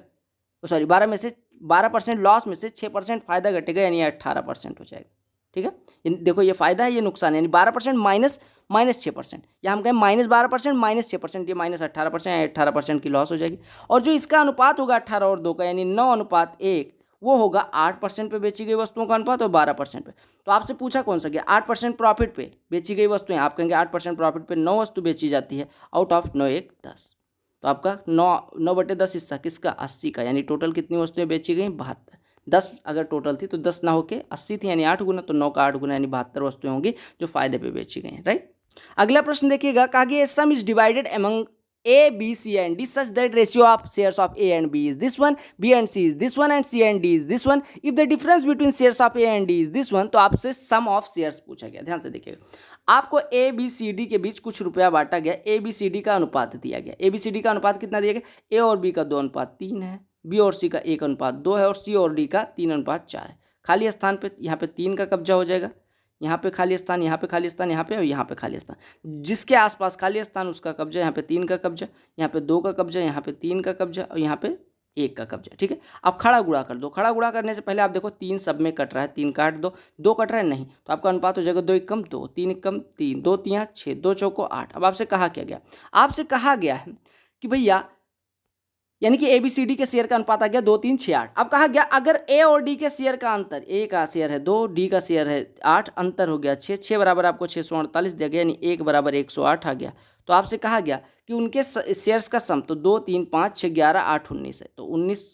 सॉरी 12 में से 12% लॉस में से 6% फायदा घटेगा यानी 18% हो जाएगा। ठीक है, देखो ये फायदा है, ये नुकसान है, यानी 12% माइनस 6%, या हम कहें -12% -6%, ये -18% या 18% की लॉस हो जाएगी। और जो इसका अनुपात होगा 18 और 2 का यानी 9:1, वो होगा 8% पे बेची गई वस्तुओं का अनुपात और 12% पे। तो आपसे पूछा कौन सा गया, 8% प्रॉफिट पे बेची गई वस्तुएं, आप कहेंगे 8% प्रॉफिट पे 9 वस्तु बेची जाती है, आउट ऑफ 9 1 10, तो आपका 9/10 हिस्सा किसका, 80 का, यानी टोटल कितनी वस्तुएं बेची गई, 72। 10 अगर टोटल थी तो 10 ना होके 80 थी, यानी 8 गुना, तो 9 का 8 गुना यानी 72 वस्तुएं होंगी जो फायदे पे बेची गई हैं, राइट। अगला प्रश्न देखिएगा, कहा गया सम is divided among A, B, C and D such that ratio of shares of A and B is this one, B and C is this one, and C and D is this one. If the difference between shares of A and D is this one, तो आपसे sum of shares पूछा गया। ध्यान से देखिएगा, आपको A, B, C, D के बीच कुछ रुपया बांटा गया, A, B, C, D का अनुपात दिया गया। A, B, C, D का अनुपात कितना दिया गया, A और B का 2:3 है, B और C का 1:2 है, और C और D का 3:4 है। खाली स्थान पे यहाँ पे 3 का कब्जा हो जाएगा, यहाँ पे खाली स्थान, यहाँ पे खाली स्थान, यहाँ पे और यहाँ पे खाली स्थान, जिसके आसपास खाली स्थान उसका कब्जा, यहाँ पे 3 का कब्जा, यहाँ पे 2 का कब्जा, यहाँ पे 3 का कब्जा, और यहाँ पे 1 का कब्जा। ठीक है, अब खड़ा गुणा कर दो। खड़ा गुणा करने से पहले आप देखो 3 सब में कट रहा है, 3 काट दो, 2 कट रहा है नहीं, तो आपका अनुपात हो जाएगा 2 एकम 2, 3 एकम 3, 2 3 6, 2 चौको 8। अब आपसे कहा क्या गया, आपसे कहा गया है कि भैया यानी कि ए बी सी डी के शेयर का अनुपात आ गया 2 3 6 8। अब कहा गया अगर ए और डी के शेयर का अंतर, ए का शेयर है 2, डी का शेयर है 8, अंतर हो गया 6, 6 बराबर आपको 648 दिया गया, यानी 1 बराबर 108 आ गया। तो आपसे कहा गया कि उनके शेयर्स का सम, तो 2 3 5 6 11 8 19 है, तो 19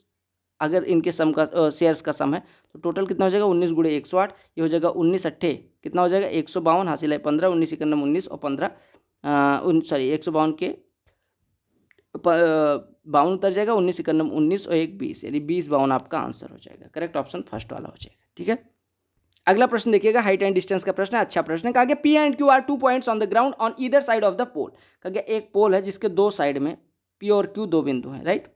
अगर इनके सम का शेयर्स का सम है तो टोटल कितना हो जाएगा, 19 × 108, ये हो जाएगा 19 अट्ठे कितना हो जाएगा 152, हासिल है 15, 19 एकम 19 और 15 सॉरी 152 के 52 उतर जाएगा, 19 एकम 19 और 1 20, यानी 20 52 आपका आंसर हो जाएगा। करेक्ट ऑप्शन फर्स्ट वाला हो जाएगा। ठीक है, अगला प्रश्न देखिएगा, हाइट एंड डिस्टेंस का प्रश्न है, अच्छा प्रश्न है। कहा गया P and Q are 2 points on the ground on either side of the pole. कहा गया एक पोल है जिसके 2 साइड में P और Q 2 बिंदु हैं, राइट।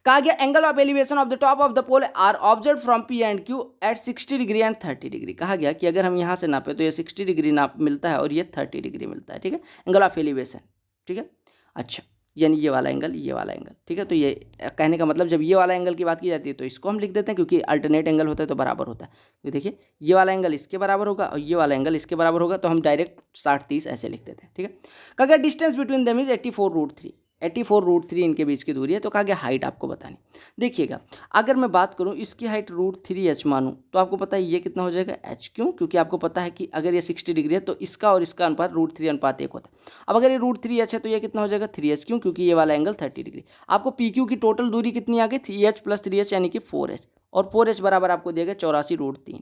कहा गया angle of elevation of the top of the pole are observe from P and Q at 60 degree and 30 degree. कहा गया कि अगर हम यहाँ से नापे तो ये 60 डिग्री नाप मिलता है और ये 30 डिग्री मिलता है। ठीक है, एंगल ऑफ एलिवेशन। ठीक है, अच्छा यानी ये वाला एंगल, ये वाला एंगल। ठीक है, तो ये कहने का मतलब जब ये वाला एंगल की बात की जाती है तो इसको हम लिख देते हैं, क्योंकि अल्टरनेट एंगल होता है तो बराबर होता है। तो देखिए ये वाला एंगल इसके बराबर होगा और ये वाला एंगल इसके बराबर होगा, तो हम डायरेक्ट 60 30 ऐसे लिख देते हैं। ठीक है, कहा गया डिस्टेंस बिटवीन देम इज 84√3, 84√3 इनके बीच की दूरी है। तो कहा गया हाइट आपको बतानी। देखिएगा अगर मैं बात करूं इसकी हाइट √3h मानूं तो आपको पता है ये कितना हो जाएगा h, क्यों, क्योंकि आपको पता है कि अगर ये 60 डिग्री है तो इसका और इसका अनुपात √3:1 होता है। अब अगर ये √3h है तो ये कितना हो जाएगा 3h, क्यों, क्योंकि ये वाला एंगल 30 डिग्री। आपको PQ की टोटल दूरी कितनी आ गई 3h + 3h यानी कि 4h, और 4h बराबर आपको दिया गया 84√3,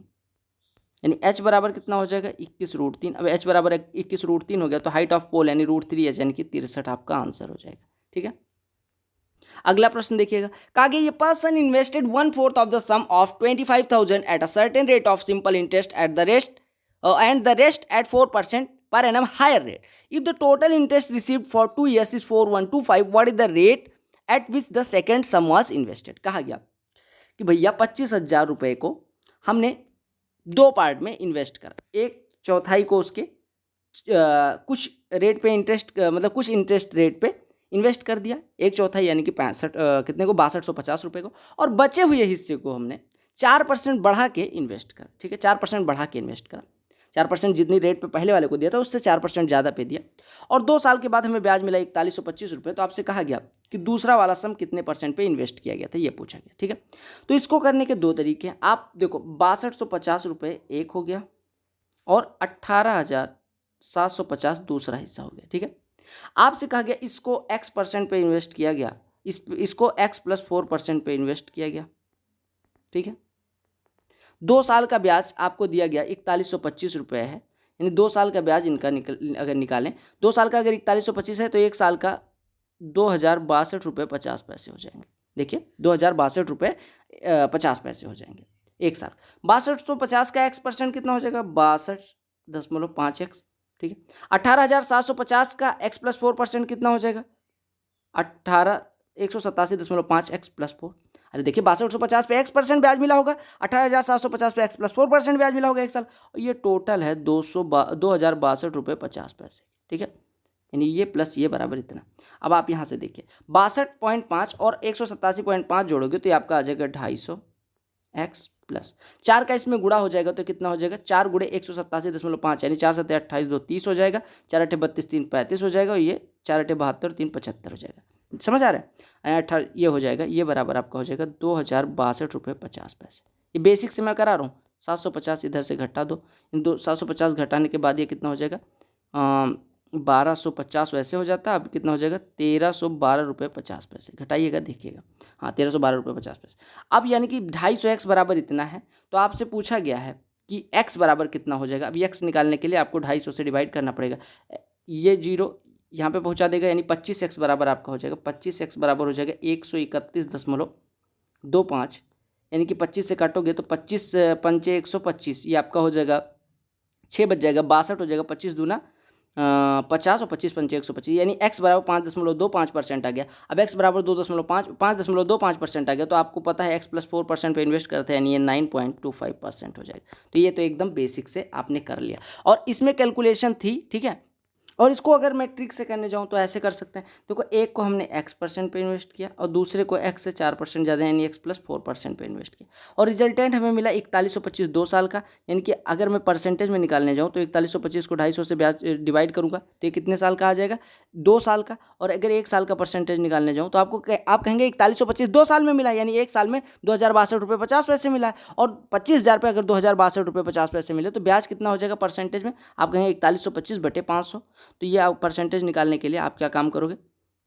यानी h बराबर कितना हो जाएगा 21√3। अब h बराबर 21√3 हो गया तो हाइट ऑफ पोल यानी √3h यानी कि 63 आपका आंसर हो जाएगा। ठीक है, अगला प्रश्न देखिएगा। कहा गया ये person invested 1/4 of the sum of 25,000 at a certain rate of simple interest at the rest and the rest at 4% per annum higher rate. If the total interest received for 2 years is 4125, what is the rate at which the second sum was invested. कहा गया कि भैया 25,000 रुपये को हमने 2 part में invest करा, 1/4 को उसके कुछ रेट पे इंटरेस्ट मतलब कुछ इंटरेस्ट रेट पे इन्वेस्ट कर दिया, 1/4 यानी कि 65 कितने को 6250 रुपये को, और बचे हुए हिस्से को हमने 4% बढ़ा के इन्वेस्ट करा, ठीक है, 4% बढ़ा के इन्वेस्ट करा, 4% जितनी रेट पे पहले वाले को दिया था उससे 4% ज़्यादा पे दिया, और 2 साल के बाद हमें ब्याज मिला 4125 रुपये। तो आपसे कहा गया कि दूसरा वाला सम कितने % पे इन्वेस्ट किया गया था, ये पूछा गया, ठीक है। तो इसको करने के 2 तरीके हैं। आप देखो 6250 रुपये एक हो गया और 18,750 दूसरा हिस्सा हो गया, ठीक है। आपसे कहा गया इसको x% पे इन्वेस्ट किया गया, इसको x + 4% पे इन्वेस्ट किया गया, ठीक है। 2 साल का ब्याज आपको दिया गया 4125 रुपये है, यानी 2 साल का ब्याज इनका अगर निकालें, 2 साल का अगर 4125 है तो 1 साल का 2062 रुपये 50 पैसे हो जाएंगे। देखिए 2062 रुपये 50 पैसे हो जाएंगे एक साल। 6250 का x% कितना हो जाएगा, 62.5x, ठीक है। 18,750 का x + 4% कितना हो जाएगा, 187.5x + 4। अरे देखिए 6250 पे x% ब्याज मिला होगा, 18,750 पे x + 4% ब्याज मिला होगा एक साल, और ये टोटल है 2062 रुपये 50 पैसे, ठीक है। यानी ये प्लस ये बराबर इतना। अब आप यहाँ से देखिए 62.5 और 187.5 जोड़ोगे तो ये आपका आ जाएगा 250x प्लस 4 का इसमें गुणा हो जाएगा तो कितना हो जाएगा, 4 गुणे 187.5 यानी 4 7 28 2 30 हो जाएगा, 4 8 32 3 35 हो जाएगा, और ये 4 8 72 3 75 हो जाएगा। समझ आ रहा है, 18 ये हो जाएगा, ये बराबर आपका हो जाएगा 2062 रुपये 50 पैसे। ये बेसिक से मैं करा रहा हूँ। 750 इधर से घटा दो, इन 750 घटाने के बाद ये कितना हो जाएगा, 1250 वैसे हो जाता है। अब कितना हो जाएगा, 1312 रुपये 50 पैसे। घटाइएगा देखिएगा, हाँ 1312 रुपये 50 पैसे। अब यानी कि 250x बराबर इतना है, तो आपसे पूछा गया है कि x बराबर कितना हो जाएगा। अब x निकालने के लिए आपको 250 से डिवाइड करना पड़ेगा, ये 0 यहाँ पे पहुँचा देगा, यानी 25x बराबर आपका हो जाएगा, 25x बराबर हो जाएगा 131.25, यानी कि 25 से काटोगे तो 25 पंचे 125, ये आपका हो जाएगा 6 बच जाएगा, 62 हो जाएगा, 25 दूना 50 और 25 पंचे 125, यानी x बराबर 5.25% आ गया। अब x बराबर 5.25% आ गया, तो आपको पता है x + 4% पे इन्वेस्ट करते हैं, यानी ये 9.25% हो जाएगा। तो ये तो एकदम बेसिक से आपने कर लिया, और इसमें कैलकुलेशन थी, ठीक है। और इसको अगर मैं ट्रिक से करने जाऊँ तो ऐसे कर सकते हैं। देखो एक को हमने x% पे इन्वेस्ट किया और दूसरे को x से 4% ज़्यादा यानी x + 4% पे इन्वेस्ट किया, और रिजल्टेंट हमें मिला 4125 2 साल का। यानी कि अगर मैं परसेंटेज में निकालने जाऊँ तो 4125 को 250 से ब्याज डिवाइड करूँगा तो ये कितने साल का आ जाएगा, 2 साल का। और अगर 1 साल का परसेंटेज निकालने जाऊँ तो आप कहेंगे 4125 2 साल में मिला, यानी 1 साल में 2062 रुपये 50 पैसे मिला है, और 25,000 पे अगर 2062 रुपये 50 पैसे मिले तो ब्याज कितना हो जाएगा परसेंटेज में, आप कहेंगे 4125/500। तो ये आप परसेंटेज निकालने के लिए आप क्या काम करोगे,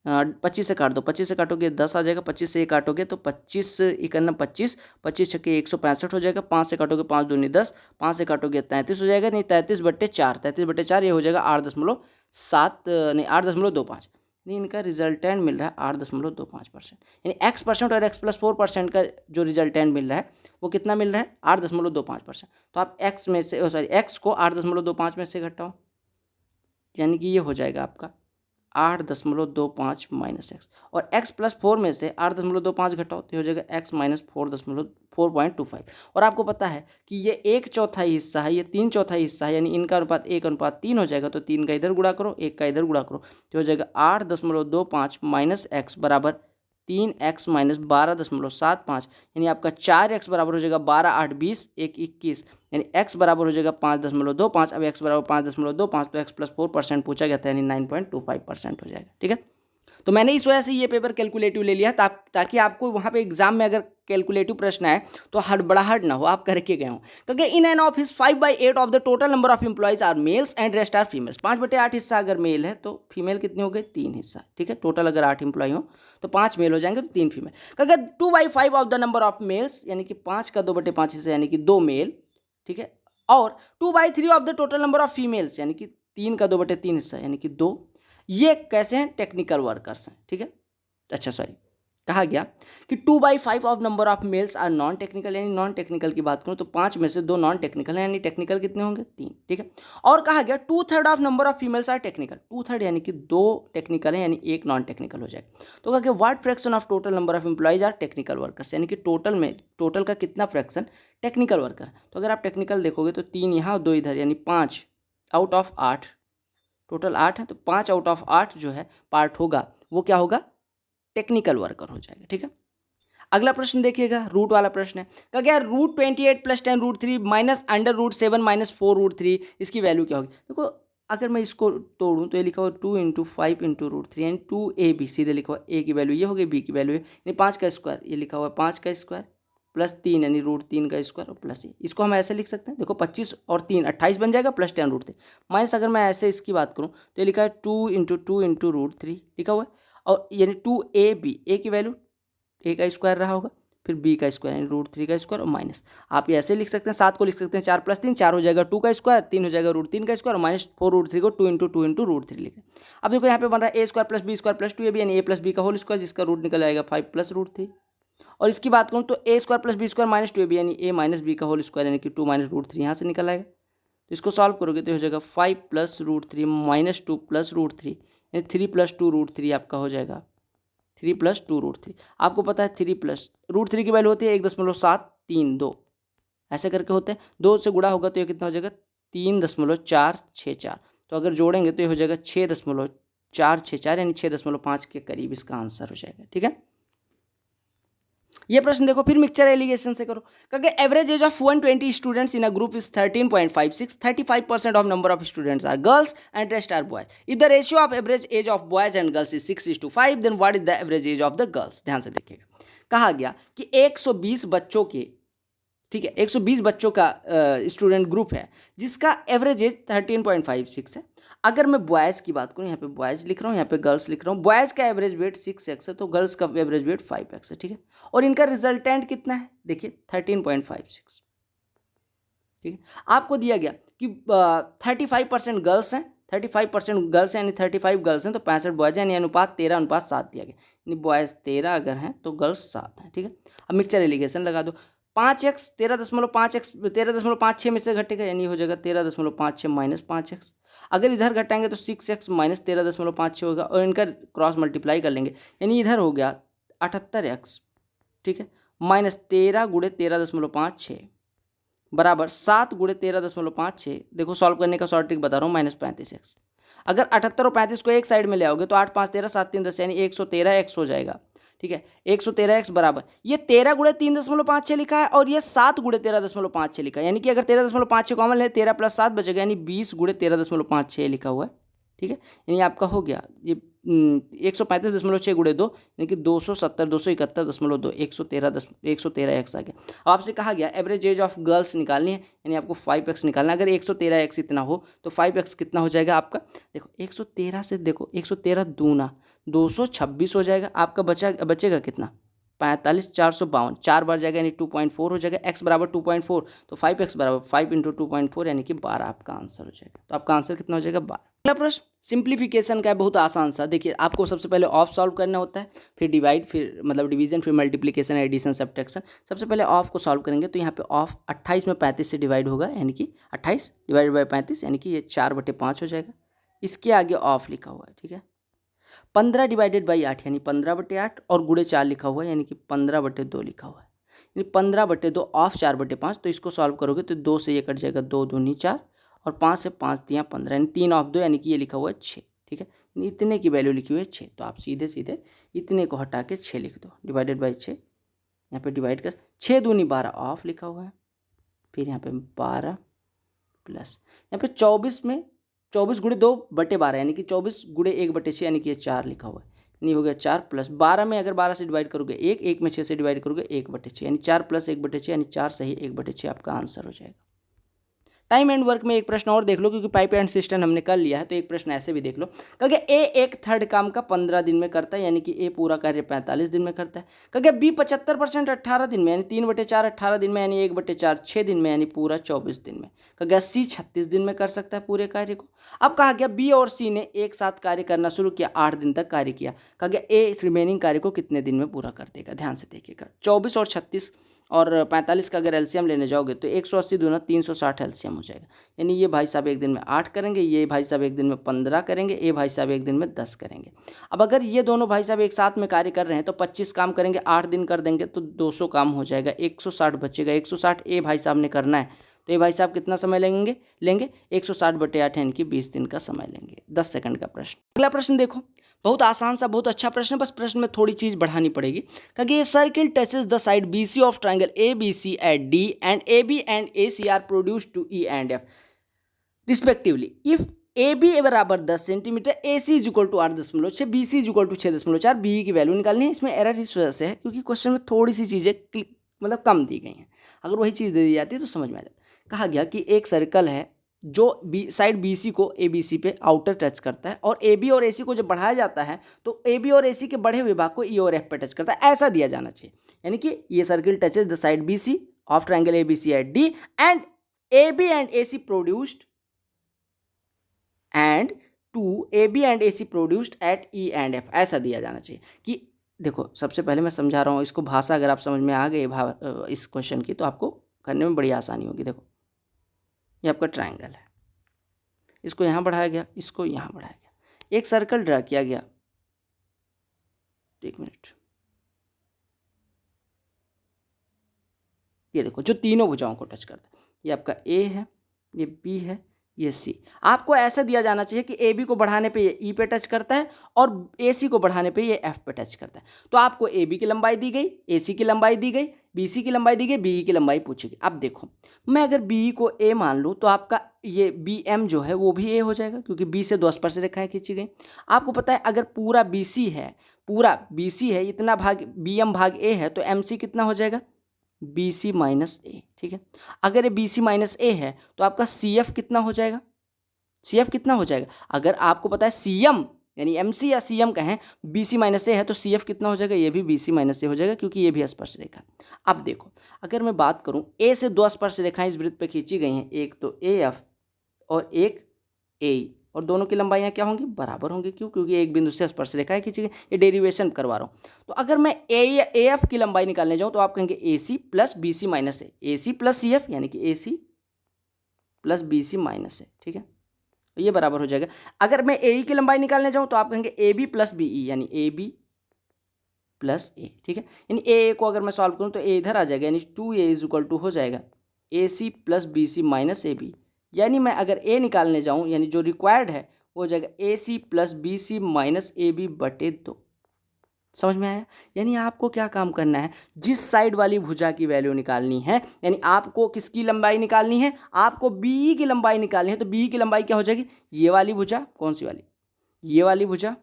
25 से काट दो, 25 से काटोगे 10 आ जाएगा, 25 से ये काटोगे तो 25 51 25, 25 छक्के 165 हो जाएगा, 5 से काटोगे 5 दूनी 10, 5 से काटोगे 33 हो जाएगा, नहीं 33/4 ये हो जाएगा 8.7 नहीं 8.25, नहीं इनका रिजल्टेंट मिल रहा है 8.25%, यानी x% और x + 4% का जो रिजल्टेंट मिल रहा है वो कितना मिल रहा है 8.25%। तो आप x में से x को 8.25 में से घटाओ, यानी कि ये हो जाएगा आपका 8.25 - x, और x + 4 में से 8.25 घटाओ तो हो जाएगा x - 4.25। और आपको पता है कि ये 1/4 हिस्सा है, ये 3/4 हिस्सा है, यानी इनका अनुपात 1:3 हो जाएगा। तो 3 का इधर गुणा करो, 1 का इधर गुणा करो, तो हो जाएगा 8.25 - x बराबर 3x - 12.75, यानी आपका 4x बराबर हो जाएगा 12 8 20 1 21, यानी x बराबर हो जाएगा 5.25। अब x बराबर 5.25 तो x + 4% पूछा गया था, यानी 9.25% हो जाएगा, ठीक है। तो मैंने इस वजह से ये पेपर कैलकुलेटिव ले लिया ताकि आपको वहाँ पे एग्जाम में अगर कैलकुलेटिव प्रश्न आए तो हड़बड़ाहट ना हो, आप करके गए हों। क्योंकि in an office 5/8 of the total number of employees are males and rest are females. 5/8 हिस्सा अगर मेल है तो फीमेल कितनी हो गई, 3 हिस्सा, ठीक है। टोटल अगर 8 एम्प्लॉय हो तो 5 मेल हो जाएंगे तो 3 फीमेल। अगर 2/5 of the number of mails, यानी कि 5 का 2/5 हिस्सा यानी कि 2 मेल, ठीक है, और 2/3 of the total number of females, यानी कि 3 का 2/3 हिस्सा यानी कि 2। ये कैसे हैं, टेक्निकल वर्कर्स हैं, ठीक है। अच्छा सॉरी, कहा गया कि 2/5 of number of males are non technical, यानी नॉन टेक्निकल की बात करूं तो 5 में से 2 नॉन टेक्निकल है, यानी टेक्निकल कितने होंगे, 3, ठीक है। और कहा गया 2/3 of number of females are technical, 2/3 यानी कि 2 टेक्निकल है, यानी 1 नॉन टेक्निकल हो जाएगा। तो कहा गया what fraction of total number of employees are technical workers, यानी कि टोटल का कितना फ्रैक्शन टेक्निकल वर्कर है। तो अगर आप टेक्निकल देखोगे तो 3 यहाँ और 2 इधर, यानी 5 आउट ऑफ 8, टोटल 8 है तो 5 आउट ऑफ 8 जो है पार्ट होगा वो क्या होगा, टेक्निकल वर्कर हो जाएगा, ठीक है। अगला प्रश्न देखिएगा, रूट वाला प्रश्न है। कहा गया रूट 28 + 10 √3 माइनस √7 माइनस 4 √3, इसकी वैल्यू क्या होगी। देखो अगर मैं इसको तोड़ूं तो ये लिखा हुआ 2 × 5 × √3 यानी 2ab, सीधे लिखा हुआ a की वैल्यू ये हो गई, b की वैल्यू है यानी 5 का स्क्वायर, ये लिखा हुआ 5 का स्क्वायर प्लस 3 यानी √3 का स्क्वायर और प्लस ए। इसको हम ऐसे लिख सकते हैं, देखो 25 और 3 28 बन जाएगा प्लस 10 √3 माइनस, अगर मैं ऐसे इसकी बात करूँ तो ये लिखा है 2 × 2 × √3 लिखा हुआ है, और यानी 2ab, a की वैल्यू a का स्क्वायर रहा होगा, फिर b का स्क्वायर यानी √3 का स्क्वायर और माइनस, आप ये ऐसे लिख सकते हैं, 7 को लिख सकते हैं 4 + 3 4 हो जाएगा 2 का स्क्वायर, 3 हो जाएगा √3 का स्क्वायर और माइनस 4 √3 को 2 × 2 × √3 लिखें। अब देखो यहाँ पे बन रहा है a² + b² + 2ab यानी a + b का होल स्क्वायर, जिसका रूट निकल आएगा 5 + √3। और इसकी बात करूँ तो a² + b² - 2ab यानी a - b का होल स्क्वायर यानी कि 2 - √3 यहाँ से निकल आएगा। तो इसको सॉल्व करोगे तो हो जाएगा 5 + √3 - 2 + √3 यानी 3 + 2 √3 आपका हो जाएगा 3 + 2 √3। आपको पता है 3 + √3 की वैल्यू होती है 1.732, ऐसे करके होते हैं, 2 से गुणा होगा तो ये कितना हो जाएगा 3.464। तो अगर जोड़ेंगे तो ये हो जाएगा 6.464 यानी 6.5 के करीब इसका आंसर हो जाएगा। ठीक है, ये प्रश्न देखो फिर मिक्सचर एलिगेशन से करो। क्योंकि average age of 120 students in a group is 13.56, 35% of number of students are girls and rest are boys. If the ratio of average age of boys and girls is 6:5, then what is the average age of the girls. ध्यान से देखिएगा, कहा गया कि 120 बच्चों के, ठीक है 120 बच्चों का स्टूडेंट ग्रुप है जिसका एवरेज एज 13.56 है। अगर मैं बॉयज़ की बात करूँ, यहाँ पे बॉयज़ लिख रहा हूँ, यहाँ पे गर्ल्स लिख रहा हूँ, बॉयज़ का एवरेज वेट 6x है तो गर्ल्स का एवरेज वेट 5x है। ठीक है, और इनका रिजल्टेंट कितना है, देखिए 13.56। ठीक है, आपको दिया गया कि 35% गर्ल्स हैं, 35% गर्ल्स हैं यानी 35 गर्ल्स हैं तो 65 बॉयज़ हैं, यानी अनुपात 13:7 दिया गया, यानी बॉयज़ 13 अगर हैं तो गर्ल्स 7 हैं। ठीक है, अब मिक्सचर एलिगेशन लगा दो, 5x 13.5x 13.56 में से घटेगा यानी हो जाएगा 13.56 - 5x। अगर इधर घटाएंगे तो 6x - 13.56 होगा, और इनका क्रॉस मल्टीप्लाई कर लेंगे यानी इधर हो गया 78x। ठीक है, माइनस 13 × 13.56 बराबर 7 × 13.56। देखो सॉल्व करने का शॉर्ट ट्रिक बता रहा हूँ, -35x। अगर 78 और 35 को एक साइड में ले आओगे तो 8 × 5 = 13 7 × 3 = 10 यानी 113x हो जाएगा। ठीक है, 113x बराबर ये 13 × 3.56 लिखा है और ये 7 × 13.56 लिखा है, यानी कि अगर 13.56 कॉमन है 13 + 7 बचेगा यानी 20 × 13.56 लिखा हुआ है। ठीक है, यानी आपका हो गया ये 135.6 × 2 यानी कि 270 271.2 113x आ गया। अब आपसे कहा गया एवरेज एज ऑफ गर्ल्स निकालनी है यानी आपको 5x निकालना है। अगर 113x इतना हो तो 5x कितना हो जाएगा आपका, देखो 113 से देखो 113 दूना 226 हो जाएगा, आपका बचेगा कितना 45 452, 4 बार जाएगा यानी 2.4 हो जाएगा, x बराबर 2.4 तो 5x बराबर 5 × 2.4 यानी कि 12 आपका आंसर हो जाएगा। तो आपका आंसर कितना हो जाएगा 12। अगला प्रश्न सिंप्लीफिकेशन का है, बहुत आसान सा। देखिए आपको सबसे पहले ऑफ सॉल्व करना होता है, फिर डिवाइड, फिर मतलब डिवीजन, फिर मल्टीप्लिकेशन, एडिशन, सब्ट्रैक्शन। सबसे पहले ऑफ को सॉल्व करेंगे तो यहाँ पे ऑफ 28 में 35 से डिवाइड होगा यानी कि 28 / 35 यानी कि ये 4/5 हो जाएगा। इसके आगे ऑफ लिखा हुआ है। ठीक है, 15 / 8 यानी 15/8 और गुणे 4 लिखा हुआ है यानी कि 15/2 लिखा हुआ है, यानी 15/2 ऑफ 4/5। तो इसको सॉल्व करोगे तो 2 से ये कट जाएगा, 2 दूनी 4 और 5 से 5 × 15 यानी 3 ऑफ 2 यानी कि ये लिखा हुआ है 6। ठीक है, यानी इतने की वैल्यू लिखी हुई है 6, तो आप सीधे सीधे इतने को हटा के 6 लिख दो, / 6। यहाँ पे डिवाइड कर 6 दूनी 12 ऑफ लिखा हुआ है, फिर यहाँ पे 12 प्लस यहाँ पे 24 में 24 × 2/12 यानी कि 24 × 1/6 यानी कि ये 4 लिखा हुआ है, यानी हो गया 4 प्लस 12 में अगर 12 से डिवाइड करोगे 1, 1 में 6 से डिवाइड करोगे 1/6 यानी 4 + 1/6 यानी 4 सही 1/6 आपका आंसर हो जाएगा। टाइम एंड वर्क में एक प्रश्न और देख लो, क्योंकि पाइप एंड सिस्टम हमने कर लिया है तो एक प्रश्न ऐसे भी देख लो। क्योंकि ए 1/3 काम का 15 दिन में करता है यानी कि ए पूरा कार्य 45 दिन में करता है। क्योंकि बी 75% 18 दिन में यानी 3/4 18 दिन में यानी 1/4 6 दिन में यानी पूरा 24 दिन में। क्योंकि सी 36 दिन में कर सकता है पूरे कार्य को। अब कहा गया बी और सी ने एक साथ कार्य करना शुरू किया, 8 दिन तक कार्य किया। कहा गया ए रिमेनिंग कार्य को कितने दिन में पूरा कर देगा। ध्यान से देखिएगा, 24 और 36 और 45 का अगर एलसीएम लेने जाओगे तो 180 दूना 360 एलसीएम हो जाएगा, यानी ये भाई साहब एक दिन में 8 करेंगे, ये भाई साहब एक दिन में 15 करेंगे, ये भाई साहब एक दिन में 10 करेंगे। अब अगर ये दोनों भाई साहब एक साथ में कार्य कर रहे हैं तो 25 काम करेंगे, 8 दिन कर देंगे तो 200 काम हो जाएगा, 160 बचेगा। 160 ए भाई साहब ने करना है तो ये भाई साहब कितना समय लेंगे 160/8 यानी कि 20 दिन का समय लेंगे। 10 सेकंड का प्रश्न। अगला प्रश्न देखो, बहुत आसान सा बहुत अच्छा प्रश्न है, बस प्रश्न में थोड़ी चीज़ बढ़ानी पड़ेगी। क्योंकि ये circle touches the side B C of triangle A B C at D and A B and A C are produce to E and F respectively if A B बराबर 10 centimetre, A C is equal to 8.6, B C is equal to 6.4, B की value निकालनी है। इसमें error इस वजह से है क्योंकि क्वेश्चन में थोड़ी सी चीज़ें मतलब कम दी गई हैं। अगर वही चीज़ दे दी जाती है तो समझ में आ जाता। कहा गया कि एक सर्कल है जो साइड बी सी को ए बी सी पे आउटर टच करता है, और ए बी और ए सी को जब बढ़ाया जाता है तो ए बी और ए सी के बढ़े हुए भाग को ई और एफ पे टच करता है, ऐसा दिया जाना चाहिए। यानी कि ये circle touches the side B C of triangle A B C at D and A B and A C produced and to A B and A C produced at E and F, ऐसा दिया जाना चाहिए। कि देखो सबसे पहले मैं समझा रहा हूँ इसको, भाषा अगर आप समझ में आ गए इस क्वेश्चन की तो आपको करने में बड़ी आसानी होगी। देखो ये आपका ट्राइंगल है, इसको यहाँ बढ़ाया गया, इसको यहाँ बढ़ाया गया, एक सर्कल ड्रा किया गया। एक मिनट, ये देखो जो तीनों भुजाओं को टच करता है, ये आपका ए है, ये बी है, ये सी। आपको ऐसा दिया जाना चाहिए कि ए बी को बढ़ाने पे ये ई पे टच करता है और ए सी को बढ़ाने पे ये एफ पे टच करता है। तो आपको ए बी की लंबाई दी गई, ए सी की लंबाई दी गई, बी सी की लंबाई दी गई, बी ई की लंबाई पूछी गई। अब देखो मैं अगर बी ई को ए मान लूँ तो आपका ये बी एम जो है वो भी ए हो जाएगा क्योंकि बी से 2 स्पर्श रेखाएं खींची गई। आपको पता है अगर पूरा बी सी है, पूरा बी सी है, इतना भाग बी एम भाग ए है, तो एम सी कितना हो जाएगा, बी सी माइनस ए। ठीक है, अगर ये बी सी माइनस ए है तो आपका सी एफ कितना हो जाएगा, सी एफ कितना हो जाएगा। अगर आपको पता है सी एम यानी एम सी या सी एम कहें, बी सी माइनस ए है तो सी एफ कितना हो जाएगा, ये भी बी सी माइनस ए हो जाएगा क्योंकि ये भी स्पर्श रेखा। अब देखो अगर मैं बात करूं ए से 2 स्पर्श रेखाएं इस वृत्त पे खींची गई हैं, एक तो ए एफ और एक ए, और दोनों की लंबाइयाँ क्या होंगी, बराबर होंगी। क्यों, क्योंकि एक बिंदु से स्पर्श रेखाएं खींची गई। ये डेरिवेशन करवा रहा हूँ। तो अगर मैं ए एफ की लंबाई निकालने जाऊँ तो आप कहेंगे A C plus B C minus A C plus C F, यानी कि A C plus B C minus A. ठीक है, तो ये बराबर हो जाएगा। अगर मैं ए की लंबाई निकालने जाऊँ तो आप कहेंगे A B plus B E, यानी ए बी प्लस ए। ठीक है, यानी ए को अगर मैं सॉल्व करूँ तो ए इधर आ जाएगा, यानी 2a इज इक्वल टू हो जाएगा A C plus B C minus A B. यानी मैं अगर ए निकालने जाऊँ यानी जो रिक्वायर्ड है वो हो जाएगा A C plus B C minus A B बटे 2। समझ में आया। यानी आपको क्या काम करना है, जिस साइड वाली भुजा की वैल्यू निकालनी है, यानी आपको किसकी लंबाई निकालनी है, आपको बी की लंबाई निकालनी है। तो बी की लंबाई क्या हो जाएगी, ये वाली भुजा, कौन सी वाली, ये वाली भुजा,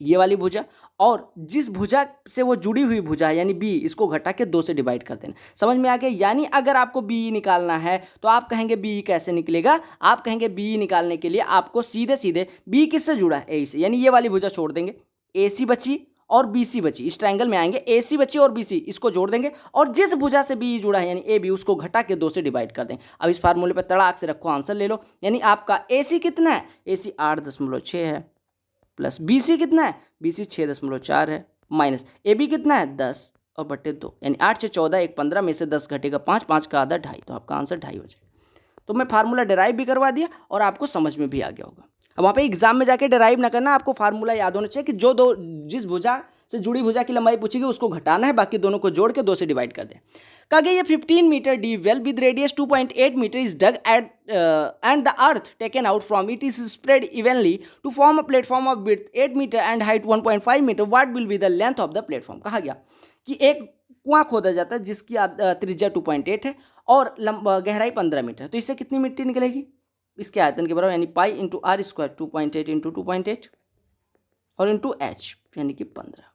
ये वाली भुजा, और जिस भुजा से वो जुड़ी हुई भुजा है यानी बी, इसको घटा के 2 से डिवाइड कर देना। समझ में आ गया। यानी अगर आपको बी निकालना है तो आप कहेंगे बी कैसे निकलेगा, आप कहेंगे बी निकालने के लिए आपको सीधे सीधे बी किससे जुड़ा है, ए से, यानी ये वाली भुजा छोड़ देंगे, ए सी बची और बी सी बची, इस ट्रायंगल में आएंगे, ए सी बची और बी सी, इसको जोड़ देंगे, और जिस भुजा से बी जुड़ा है यानी ए बी, उसको घटा के 2 से डिवाइड कर दें। अब इस फार्मूले पर तड़ाक से रखो, आंसर ले लो। यानी आपका ए सी कितना है, ए सी 8.6 है, प्लस बी सी कितना है, बी सी 6.4 है, माइनस ए बी कितना है 10 और बटे 2, यानी 8 से 14, 1 15 में से 10 घटेगा 5, 5 का आधा 2.5, तो आपका आंसर 2.5 हो जाएगा। तो मैं फार्मूला डिराइव भी करवा दिया और आपको समझ में भी आ गया होगा। अब वहाँ पे एग्जाम में जाके डिराइव ना करना, आपको फार्मूला याद होना चाहिए कि जो जिस भुजा से जुड़ी भुजा की लंबाई पूछेगी उसको घटाना है, बाकी दोनों को जोड़ के 2 से डिवाइड कर दें। कहा ये 15 metre deep well with radius 2.8 metre is dug at and the earth taken out from it is spread evenly to form a platform of width 8 meter and height 1.5 meter. What will be the length of the platform? कहा गया कि एक कुआं खोदा जाता है जिसकी त्रिज्या 2.8 है और गहराई 15 मीटर। तो इससे कितनी मिट्टी निकलेगी, इसके आयतन के बराबर, यानी pi into R square 2.8 into 2.8 और इंटू एच यानी कि 15।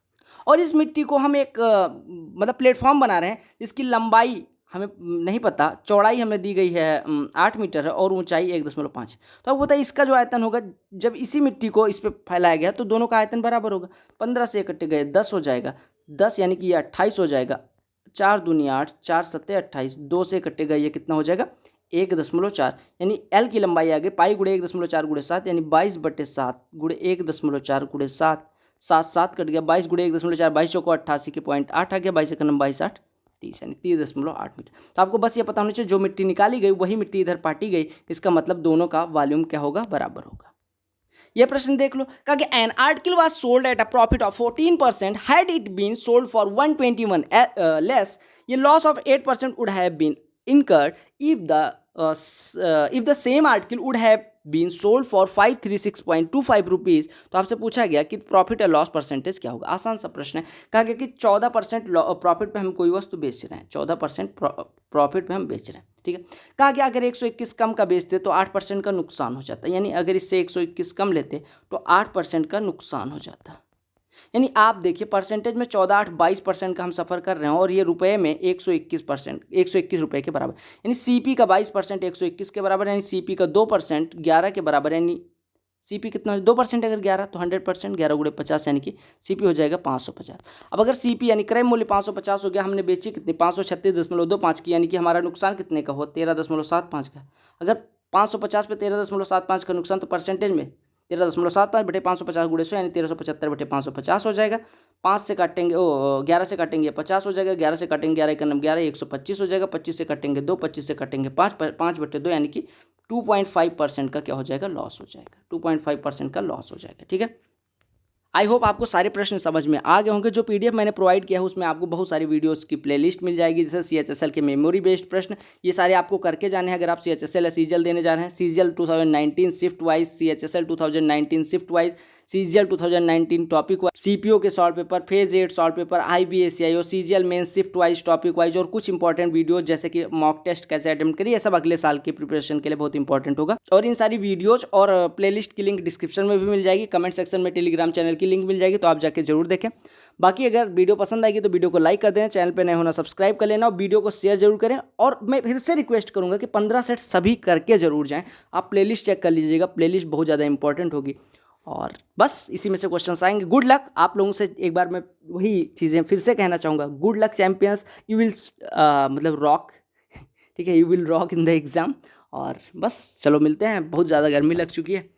और इस मिट्टी को हम एक मतलब प्लेटफॉर्म बना रहे हैं जिसकी लंबाई हमें नहीं पता, चौड़ाई हमें दी गई है 8 मीटर है और ऊंचाई 1.5। तो अब बताइए इसका जो आयतन होगा, जब इसी मिट्टी को इस पर फैलाया गया तो दोनों का आयतन बराबर होगा। 15 से इकट्ठे गए 10 हो जाएगा, 10 यानी कि ये 28 हो जाएगा, 4 दूनी 8, 4 सत्ते 28, 2 से इकट्ठे गए ये कितना हो जाएगा 1.4, यानी एल की लंबाई आ गई पाई गुड़े 1.4 गुड़े 7, यानी 22/7 गुड़े 1.4 गुड़े 7, 7 7 कट गया, 22 गुड़े 1.4, 22 चौको 88 के 0.8 आ गया, 22 एक 22 8 30, यानी 30.8 मीटर। तो आपको बस ये पता होना चाहिए जो मिट्टी निकाली गई वही मिट्टी इधर पाटी गई, इसका मतलब दोनों का वॉल्यूम क्या होगा, बराबर होगा। ये प्रश्न देख लो, कहा कि an article was sold at a profit of 14% had it been sold for 121 less, ये loss of 8% would have been incurred if the same article would have been sold for 536.25 rupees. तो आपसे पूछा गया कि प्रॉफिट और loss percentage क्या होगा। आसान सा प्रश्न है। कहा गया कि 14% प्रॉफिट पे हम कोई वस्तु बेच रहे हैं, 14% प्रॉफिट पे हम बेच रहे हैं, ठीक है। कहा गया अगर 121 कम का बेचते तो 8% का नुकसान हो जाता, यानी अगर इससे 121 कम लेते तो 8% का नुकसान हो जाता। यानी आप देखिए परसेंटेज में 14, 8, 22% का हम सफ़र कर रहे हैं और ये रुपए में 121%, 121 रुपये के बराबर। यानी सीपी का 22% 121 के बराबर, यानी सीपी का 2% 11 के बराबर, यानी सीपी कितना 2% अगर 11 तो 100%, 11 गुणे 50 यानी कि सीपी हो जाएगा 550। अब अगर सीपी यानी क्रय मूल्य 550 हो गया, हमने बेची कितनी 536.25 की, यानी कि हमारा नुकसान कितने का हो 13.75 का। अगर 550 पे 13.75 का नुकसान तो परसेंटेज में 13.75 बटे 550 गुणे 100 यानी 1375 बटे 550 हो जाएगा। 5 से काटेंगे 11 से काटेंगे 50 हो जाएगा, 11 से काटेंगे 11 का 11 125 हो जाएगा, 25 से काटेंगे 2, 25 से काटेंगे 5 बटे 2 यानी कि 2.5% का क्या हो जाएगा लॉस हो जाएगा, 2.5% का लॉस हो जाएगा, ठीक है। आई होप आपको सारे प्रश्न समझ में आ गए होंगे। जो पीडीएफ मैंने प्रोवाइड किया है उसमें आपको बहुत सारी वीडियोस की प्लेलिस्ट मिल जाएगी, जैसे सीएचएसएल के मेमोरी बेस्ड प्रश्न, ये सारे आपको करके जाने हैं। अगर आप सीएचएसएल या सीजीएल देने जा रहे हैं, CGL 2019 shift wise, CHSL 2019 shift wise, CGL 2019 topic wise, CPO के solve paper, phase 8 solve paper, IBSCI और CGL main shift wise topic wise, और कुछ इंपॉर्टेंट वीडियो जैसे कि मॉक टेस्ट कैसे अटेम्प्ट करिए, ये सब अगले साल की प्रिपरेशन के लिए बहुत इंपॉर्टेंट होगा। और इन सारी वीडियोज और प्लेलिस्ट की लिंक डिस्क्रिप्शन में भी मिल जाएगी, कमेंट सेक्शन में टेलीग्राम चैनल की लिंक मिल जाएगी, तो आप जाके जरूर देखें। बाकी अगर वीडियो पसंद आएगी तो वीडियो को लाइक कर देना, चैनल पे नए होना सब्सक्राइब कर लेना और वीडियो को शेयर जरूर करें। और मैं फिर से रिक्वेस्ट करूंगा कि 15 सेट सभी करके जरूर जाएं। आप प्लेलिस्ट चेक कर लीजिएगा, प्लेलिस्ट बहुत ज़्यादा इंपॉर्टेंट होगी। और बस इसी में से क्वेश्चंस आएंगे। गुड लक आप लोगों से। एक बार मैं वही चीज़ें फिर से कहना चाहूँगा, good luck champions, you will मतलब रॉक, ठीक है, you will rock in the exam. और बस चलो मिलते हैं, बहुत ज़्यादा गर्मी लग चुकी है।